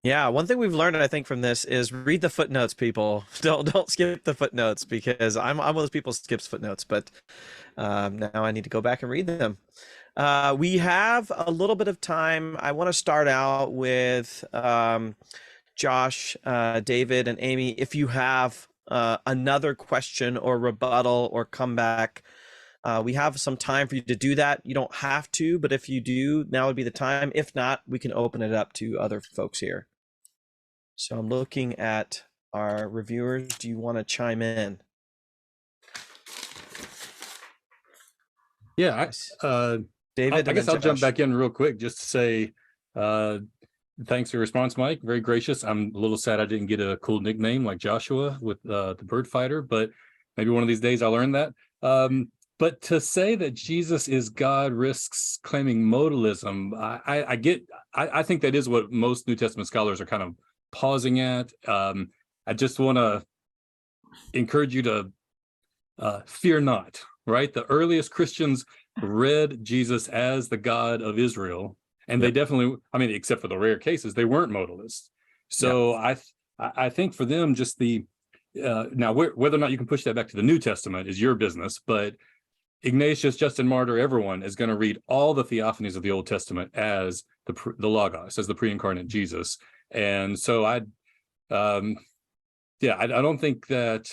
Yeah, one thing we've learned, I think, from this is read the footnotes, people. Don't skip the footnotes, because I'm one of those people who skips footnotes, but now I need to go back and read them. We have a little bit of time. I want to start out with Josh, David, and Amy. If you have another question or rebuttal or comeback, we have some time for you to do that. You don't have to, but if you do, now would be the time. If not, we can open it up to other folks here. So I'm looking at our reviewers. Do you want to chime in? Yeah, David, I guess I'll jump back in real quick just to say thanks for your response, Mike. Very gracious. I'm a little sad I didn't get a cool nickname like Joshua with the bird fighter, but maybe one of these days I'll earn that. But to say that Jesus is God risks claiming modalism, I think that is what most New Testament scholars are kind of pausing at. I just want to encourage you to fear not, right? The earliest Christians read Jesus as the God of Israel, and they definitely, I mean, except for the rare cases, they weren't modalists. So I think for them, just the now whether or not you can push that back to the New Testament is your business, but Ignatius, Justin Martyr, everyone is going to read all the theophanies of the Old Testament as the Logos, as the pre-incarnate Jesus. And so I don't think that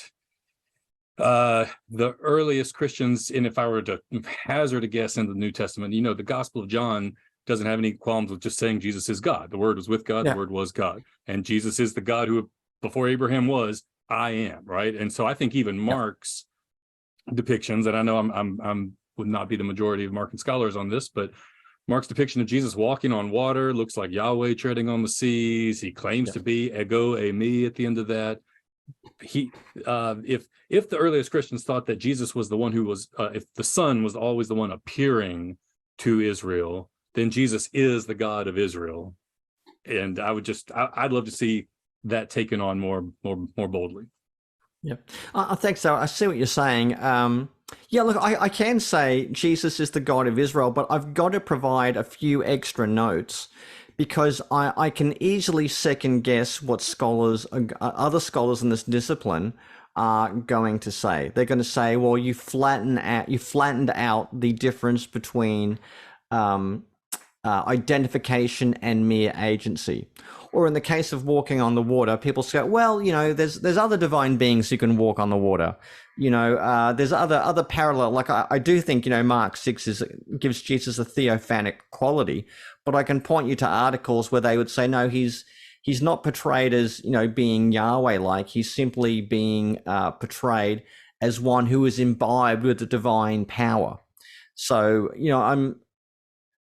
the earliest Christians, and if I were to hazard a guess in the New Testament, the Gospel of John doesn't have any qualms with just saying Jesus is God. The Word was with God, the Word was God, and Jesus is the God who before Abraham was, I am, right? And so I think even Mark's depictions, and I know I'm would not be the majority of Markan scholars on this, but Mark's depiction of Jesus walking on water looks like Yahweh treading on the seas. He claims to be ego eimi at the end of that. If the earliest Christians thought that Jesus was the one who was, if the Son was always the one appearing to Israel, then Jesus is the God of Israel. And I'd love to see that taken on more boldly. Yeah, I think so. I see what you're saying. Yeah, look, I can say Jesus is the God of Israel, but I've got to provide a few extra notes because I can easily second guess what other scholars in this discipline are going to say. They're going to say, well, you flattened out the difference between identification and mere agency. Or in the case of walking on the water, people say, well, there's other divine beings who can walk on the water. There's other parallel. Like I do think, Mark 6 gives Jesus a theophanic quality, but I can point you to articles where they would say, no, he's not portrayed as, being Yahweh-like. He's simply being portrayed as one who is imbibed with the divine power. So,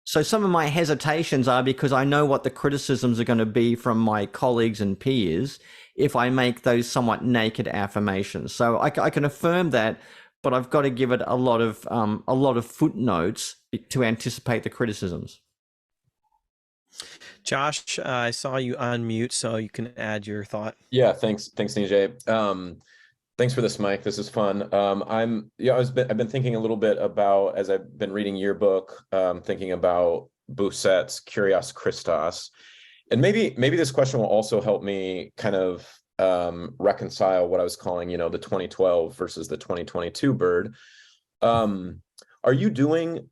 So some of my hesitations are because I know what the criticisms are going to be from my colleagues and peers if I make those somewhat naked affirmations. So I can affirm that, but I've got to give it a lot of footnotes to anticipate the criticisms. Josh, I saw you unmute, so you can add your thought. Yeah, thanks, Nijay. Thanks for this, Mike. This is fun. I've been thinking a little bit about, as I've been reading your book, thinking about Bousset's Kurios Christos, and maybe this question will also help me kind of reconcile what I was calling, the 2012 versus the 2022 bird. Are you doing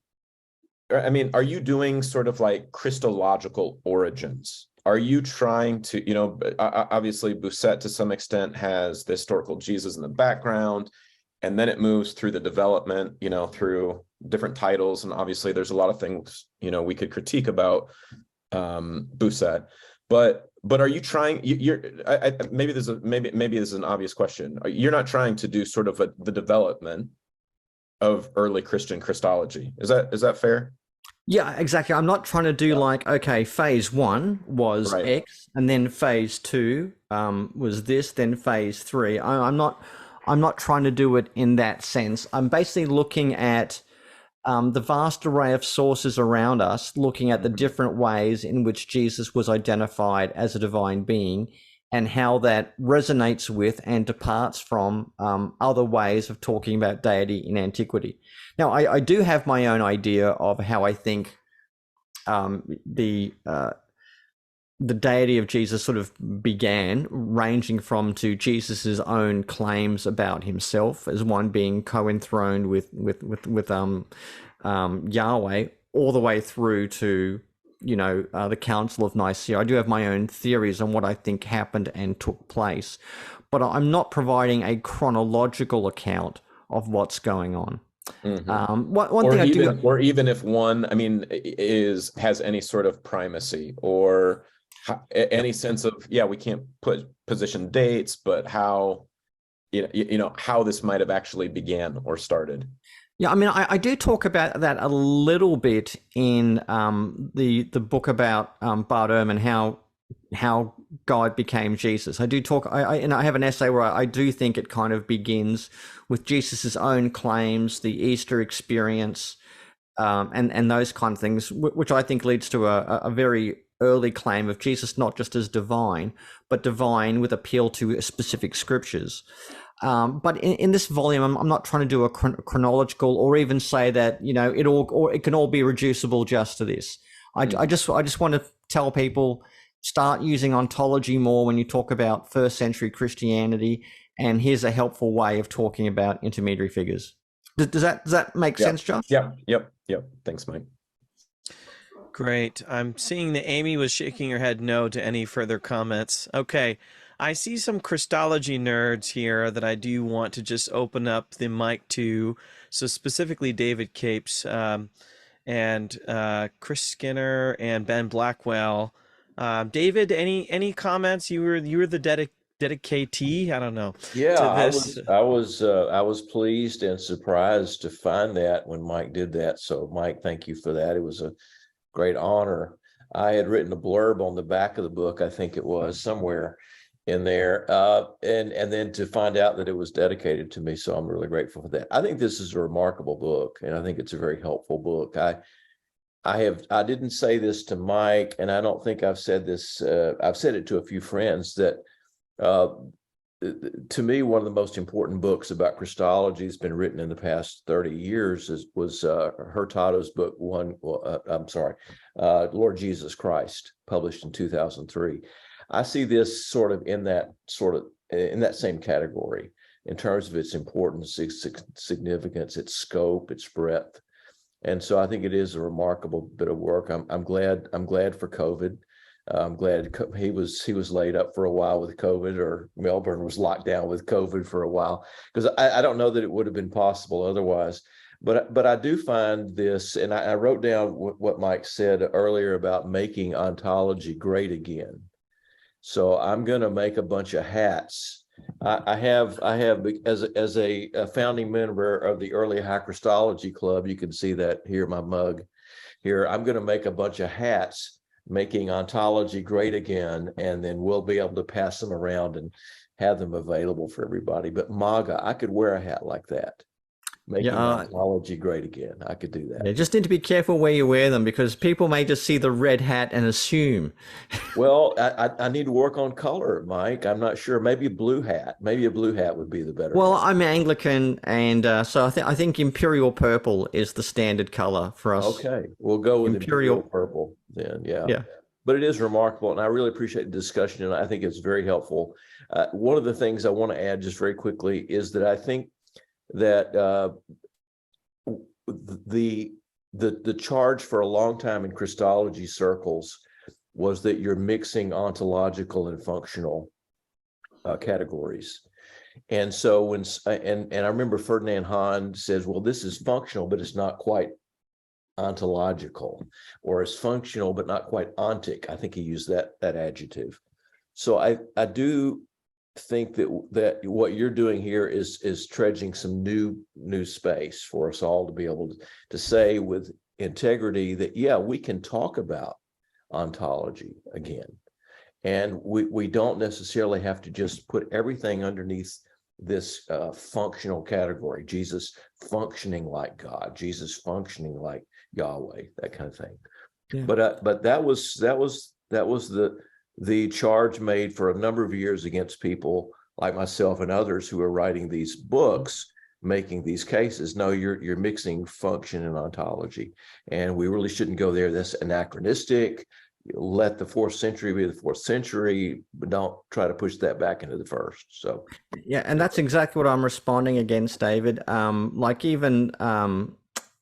sort of like Christological origins? Are you trying to, obviously Bousset to some extent has the historical Jesus in the background, and then it moves through the development, through different titles. And obviously there's a lot of things, we could critique about Bousset, but are you trying, maybe this is an obvious question. You're not trying to do sort of the development of early Christian Christology. Is that fair? Yeah, exactly. I'm not trying to do phase 1 was right. X, and then phase 2 was this, then phase 3. I'm not trying to do it in that sense. I'm basically looking at the vast array of sources around us, looking at the different ways in which Jesus was identified as a divine being and how that resonates with and departs from other ways of talking about deity in antiquity. Now, I do have my own idea of how I think the deity of Jesus sort of began, ranging from to Jesus's own claims about himself as one being co-enthroned with Yahweh, all the way through to the Council of Nicaea. I do have my own theories on what I think happened and took place, but I'm not providing a chronological account of what's going on. Mm-hmm. One thing or even if one, has any sort of primacy or any sense of, we can't put position dates, but how, how this might have actually began or started. Yeah, I do talk about that a little bit in the book about Bart Ehrman, how God became Jesus. I do talk, and I have an essay where I do think it kind of begins with Jesus's own claims, the Easter experience, and those kind of things, which I think leads to a very early claim of Jesus not just as divine, but divine with appeal to specific scriptures. But in this volume, I'm not trying to do a chronological or even say that it can all be reducible just to this. I just want to tell people, start using ontology more when you talk about first century Christianity, and here's a helpful way of talking about intermediary figures. Does that make sense, Josh? Yep. Thanks, Mike. Great. I'm seeing that Amy was shaking her head no to any further comments. Okay. I see some Christology nerds here that I do want to just open up the mic to. So specifically David Capes and Chris Skinner and Ben Blackwell. David, any comments? You were the dedicatee? I don't know. Yeah, I was pleased and surprised to find that when Mike did that. So Mike, thank you for that. It was great honor. I had written a blurb on the back of the book, I think it was somewhere in there, and then to find out that it was dedicated to me. So I'm really grateful for that. I think this is a remarkable book, and I think it's a very helpful book. I didn't say this to Mike, and I don't think I've said this. I've said it to a few friends that to me, one of the most important books about Christology that's been written in the past 30 years was Hurtado's book, Lord Jesus Christ, published in 2003. I see this sort of in that same category in terms of its importance, its significance, its scope, its breadth. And so I think it is a remarkable bit of work. I'm glad for COVID. I'm glad he was laid up for a while with COVID, or Melbourne was locked down with COVID for a while, because I don't know that it would have been possible otherwise. But I do find this, and I wrote down what Mike said earlier about making ontology great again. So I'm going to make a bunch of hats. I have as a founding member of the early High Christology Club. You can see that here, my mug here. I'm going to make a bunch of hats making ontology great again, and then we'll be able to pass them around and have them available for everybody. But MAGA, I could wear a hat like that. Making ontology great again. I could do that. You just need to be careful where you wear them, because people may just see the red hat and assume. Well, I need to work on color, Mike. I'm not sure. Maybe a blue hat. Maybe a blue hat would be the better. Well, hat. I'm Anglican, and so I think imperial purple is the standard color for us. Okay, we'll go with imperial purple then. Yeah. But it is remarkable, and I really appreciate the discussion, and I think it's very helpful. One of the things I want to add just very quickly is that I think that the charge for a long time in Christology circles was that you're mixing ontological and functional categories. And so and I remember Ferdinand Hahn says, well, this is functional, but it's not quite ontological, or it's functional, but not quite ontic. I think he used that adjective. So I do think that what you're doing here is dredging some new space for us all to be able to say with integrity that, yeah, we can talk about ontology again, and we don't necessarily have to just put everything underneath this functional category. Jesus functioning like God, Jesus functioning like Yahweh, that kind of thing. Yeah. But that was the charge made for a number of years against people like myself and others who are writing these books, making these cases. No, you're mixing function and ontology, and we really shouldn't go there. That's anachronistic. Let the 4th century be the 4th century, but don't try to push that back into the first. So yeah, and that's exactly what I'm responding against, David. Like even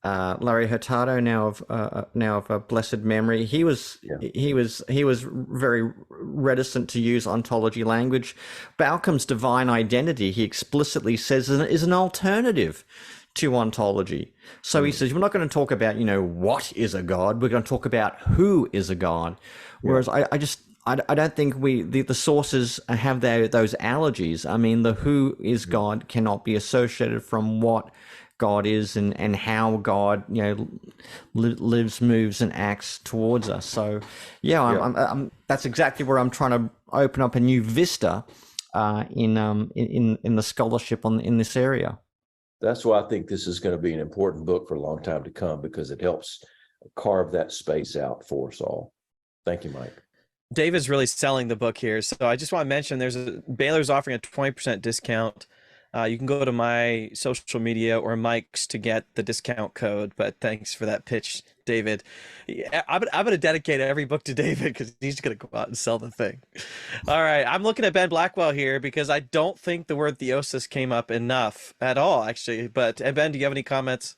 Larry Hurtado, now of a blessed memory, he was very reticent to use ontology language. Baucham's divine identity, he explicitly says, is an alternative to ontology. So he says, we're not going to talk about, what is a God. We're going to talk about who is a God. Whereas I don't think the sources have those allergies. I mean, the who is God cannot be associated from what God is and how God, lives, moves, and acts towards us. So, I'm that's exactly where I'm trying to open up a new vista in the scholarship in this area. That's why I think this is going to be an important book for a long time to come, because it helps carve that space out for us all. Thank you, Mike. David's really selling the book here. So I just want to mention Baylor's offering a 20% discount. You can go to my social media or Mike's to get the discount code, but thanks for that pitch, David. I'm going to dedicate every book to David because he's going to go out and sell the thing. All right. I'm looking at Ben Blackwell here because I don't think the word theosis came up enough at all, actually. But Ben, do you have any comments?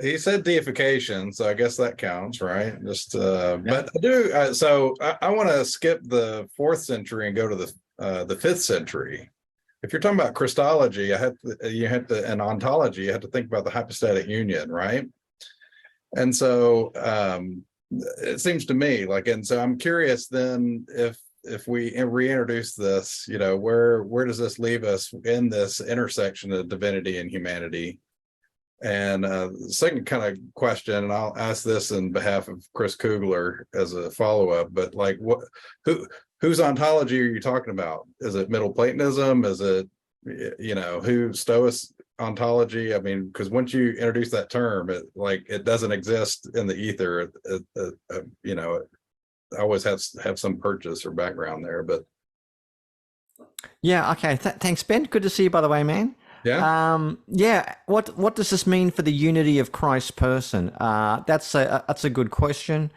He said deification, so I guess that counts, right? But I do. So I want to skip the 4th century and go to the 5th century. If you're talking about Christology, and ontology, you have to think about the hypostatic union, right? And so it seems to me and so I'm curious then if we reintroduce this, where does this leave us in this intersection of divinity and humanity? And the second kind of question, and I'll ask this in behalf of Chris Kugler as a follow-up, but like whose ontology are you talking about? Is it Middle Platonism? Is it, who Stoic ontology? I mean, because once you introduce that term, it doesn't exist in the ether. I always have some purchase or background there, but yeah, okay. Thanks, Ben. Good to see you, by the way, man. yeah. Yeah. What does this mean for the unity of Christ's person? That's a good question.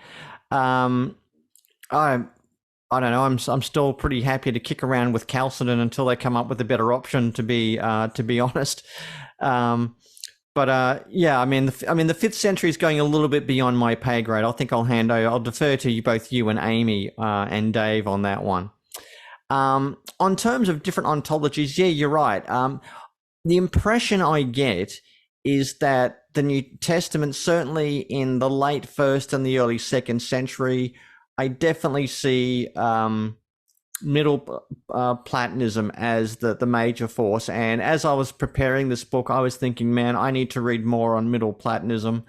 I don't know. I'm still pretty happy to kick around with Chalcedon until they come up with a better option. To be honest, yeah. I mean, the 5th century is going a little bit beyond my pay grade. I think I'll defer to you, both you and Amy and Dave on that one. On terms of different ontologies, yeah, you're right. The impression I get is that the New Testament, certainly in the late 1st and the early 2nd century, I definitely see Middle Platonism as the major force. And as I was preparing this book, I was thinking, man, I need to read more on Middle Platonism.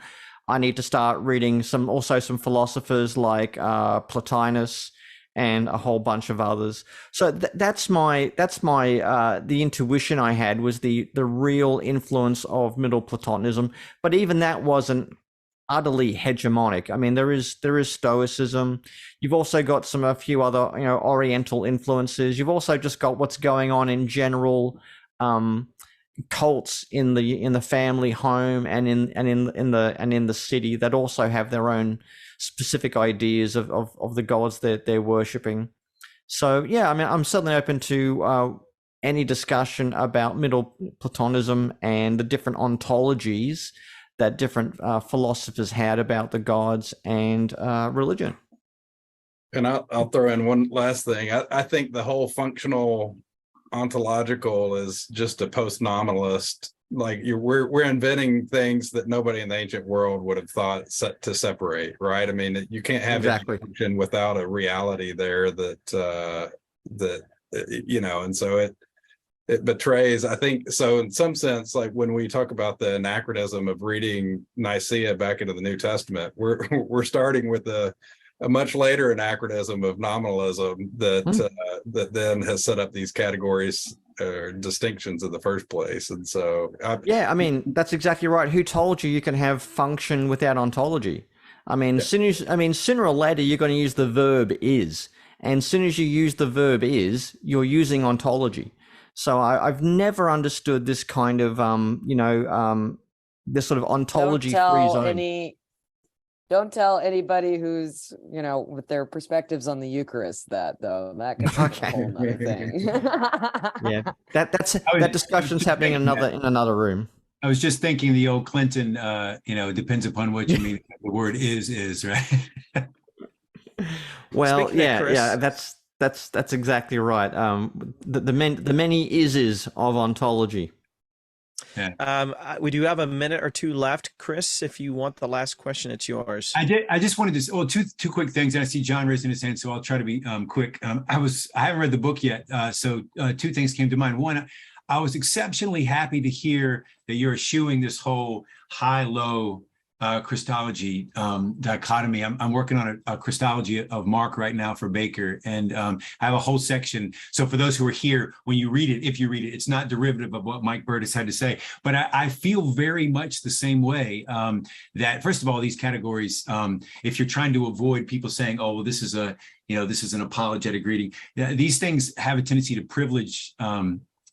I need to start reading some philosophers like Plotinus and a whole bunch of others. So that's the intuition I had, was the real influence of Middle Platonism. But even that wasn't utterly hegemonic. I mean, there is Stoicism. You've also got a few other Oriental influences. You've also just got what's going on in general, cults in the family home and in the city that also have their own specific ideas of the gods that they're worshipping. So yeah, I mean, I'm certainly open to any discussion about Middle Platonism and the different ontologies that different philosophers had about the gods and religion. And I'll throw in one last thing. I think the whole functional ontological is just a post-nominalist. Like we're inventing things that nobody in the ancient world would have thought to separate, right? I mean, you can't have Exactly. any function without a reality there that and so it betrays, I think. So in some sense, like when we talk about the anachronism of reading Nicaea back into the New Testament, we're starting with a much later anachronism of nominalism that then has set up these categories or distinctions in the first place. And so I mean, that's exactly right. Who told you can have function without ontology? I mean, sooner or later you're going to use the verb is, and as soon as you use the verb is, you're using ontology. So I've never understood this kind of this sort of ontology free zone. Don't tell anybody who's, with their perspectives on the Eucharist that, though. That could be a whole nother thing. Yeah, that discussion's happening in another room. I was just thinking the old Clinton, it depends upon what you mean. The word is, right? Well, yeah, that's exactly right. The many is of ontology. Yeah. We do have a minute or two left. Chris, if you want the last question, it's yours. I just wanted to two quick things, and I see John raising his hand, so I'll try to be quick. I haven't read the book yet, so two things came to mind. One, I was exceptionally happy to hear that you're eschewing this whole high-low Christology dichotomy. I'm working on a Christology of Mark right now for Baker, and I have a whole section. So for those who are here, when you read it, if you read it, it's not derivative of what Mike Burtis had to say. But I feel very much the same way, that first of all, these categories, if you're trying to avoid people saying, oh, well, this is an apologetic reading, these things have a tendency to privilege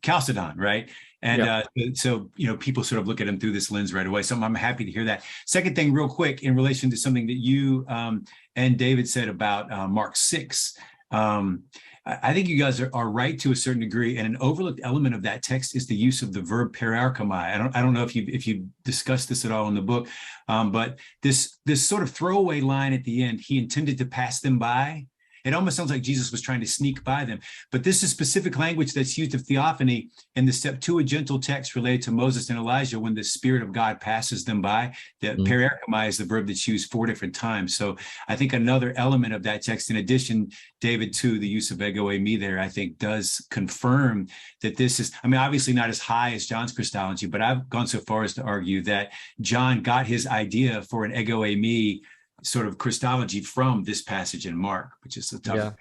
Chalcedon, right? And so, people sort of look at him through this lens right away. So I'm happy to hear that. Second thing, real quick, in relation to something that you and David said about Mark 6, I think you guys are right to a certain degree. And an overlooked element of that text is the use of the verb perarchomai. I don't know if you discussed this at all in the book, but this sort of throwaway line at the end, he intended to pass them by. It almost sounds like Jesus was trying to sneak by them. But this is specific language that's used of theophany in the Septuagintal text related to Moses and Elijah when the Spirit of God passes them by. The periarchomai is the verb that's used 4 different times. So I think another element of that text, in addition, David, to the use of ego eimi there, I think does confirm that this is, I mean, obviously not as high as John's Christology, but I've gone so far as to argue that John got his idea for an ego eimi sort of Christology from this passage in Mark, which is a topic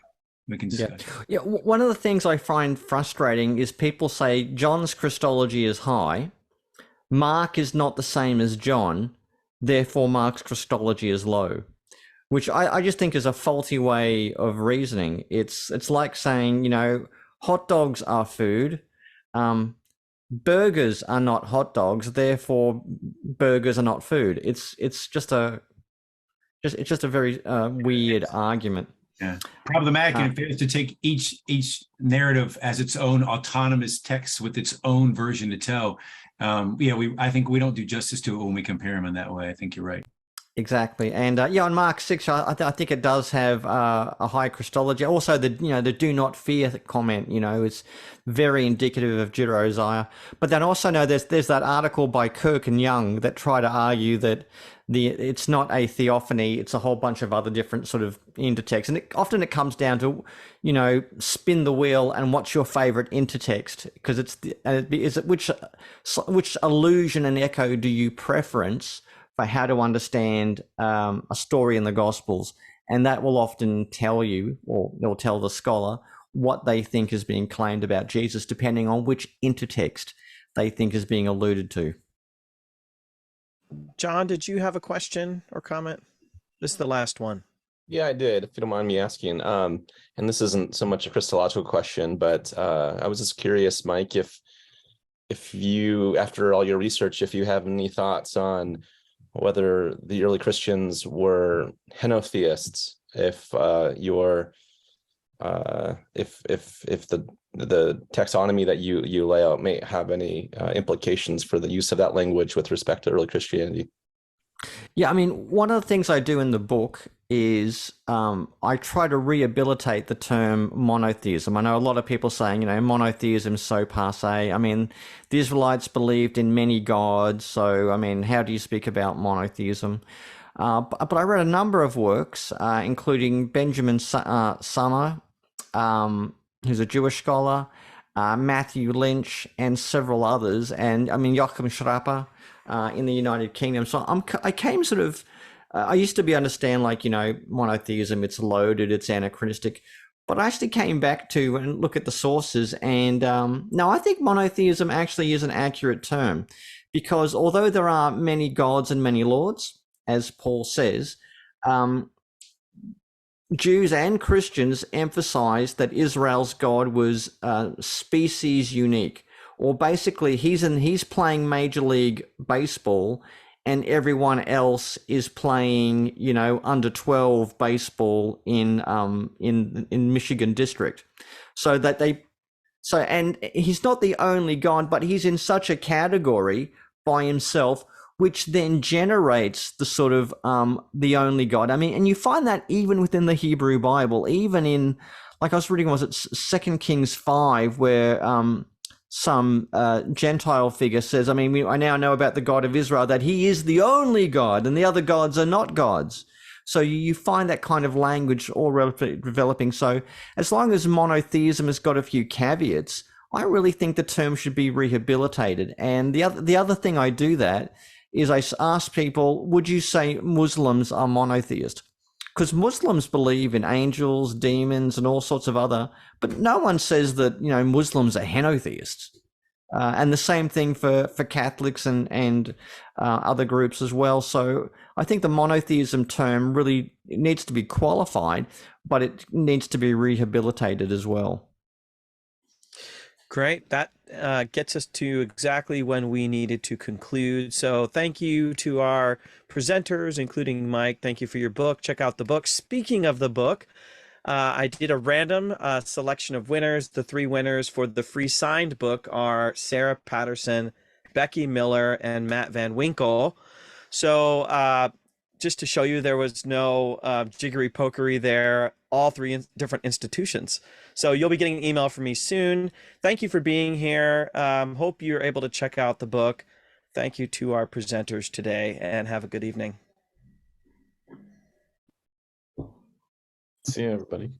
we can discuss. Yeah, one of the things I find frustrating is people say John's Christology is high, Mark is not the same as John, therefore Mark's Christology is low, which I just think is a faulty way of reasoning. It's like saying, you know, hot dogs are food, burgers are not hot dogs, therefore burgers are not food. It's just a very weird argument. Yeah, problematic, and it fails to take each narrative as its own autonomous text with its own version to tell. I think we don't do justice to it when we compare them in that way. I think you're right. Exactly, and on Mark 6, I think it does have a high Christology. Also, the "do not fear" comment, is very indicative of Judeo-Isaiah. But then also there's that article by Kirk and Young that try to argue that it's not a theophany; it's a whole bunch of other different sort of intertexts, and often it comes down to spin the wheel and what's your favorite intertext, because which allusion and echo do you preference for how to understand a story in the Gospels, and that will often tell you, or they'll tell the scholar, what they think is being claimed about Jesus, depending on which intertext they think is being alluded to. John, did you have a question or comment? This is the last one. Yeah, I did, if you don't mind me asking. And this isn't so much a Christological question, but I was just curious, Mike, if you, after all your research, if you have any thoughts on whether the early Christians were henotheists, if the taxonomy that you lay out may have any implications for the use of that language with respect to early Christianity. Yeah, I mean, one of the things I do in the book is I try to rehabilitate the term monotheism. I know a lot of people saying, monotheism is so passé. I mean, the Israelites believed in many gods, so, I mean, how do you speak about monotheism? But I read a number of works, including Benjamin Summer, who's a Jewish scholar, Matthew Lynch, and several others, and, I mean, Joachim Schraper in the United Kingdom. So I came sort of... I used to understand monotheism, it's loaded, it's anachronistic, but I actually came back to and look at the sources, and no, I think monotheism actually is an accurate term, because although there are many gods and many lords, as Paul says, Jews and Christians emphasize that Israel's God was species unique, or basically he's playing Major League Baseball and everyone else is playing, under 12 baseball in Michigan District. And he's not the only God, but he's in such a category by himself, which then generates the sort of the only God. I mean, and you find that even within the Hebrew Bible, even in, like I was reading, was it 2 Kings 5, where some Gentile figure says, I mean, I now know about the God of Israel, that he is the only God and the other gods are not gods. So you find that kind of language all developing. So as long as monotheism has got a few caveats, I really think the term should be rehabilitated. And the other thing I do that is I ask people, would you say Muslims are monotheist? Because Muslims believe in angels, demons, and all sorts of other, but no one says that, Muslims are henotheists. And the same thing for Catholics and other groups as well. So I think the monotheism term really needs to be qualified, but it needs to be rehabilitated as well. Great. That gets us to exactly when we needed to conclude. So thank you to our presenters, including Mike. Thank you for your book. Check out the book. Speaking of the book, I did a random selection of winners. The 3 winners for the free signed book are Sarah Patterson, Becky Miller, and Matt Van Winkle. So just to show you there was no jiggery pokery there, all three different institutions. So you'll be getting an email from me soon. Thank you for being here. Hope you're able to check out the book. Thank you to our presenters today, and have a good evening. See you, everybody.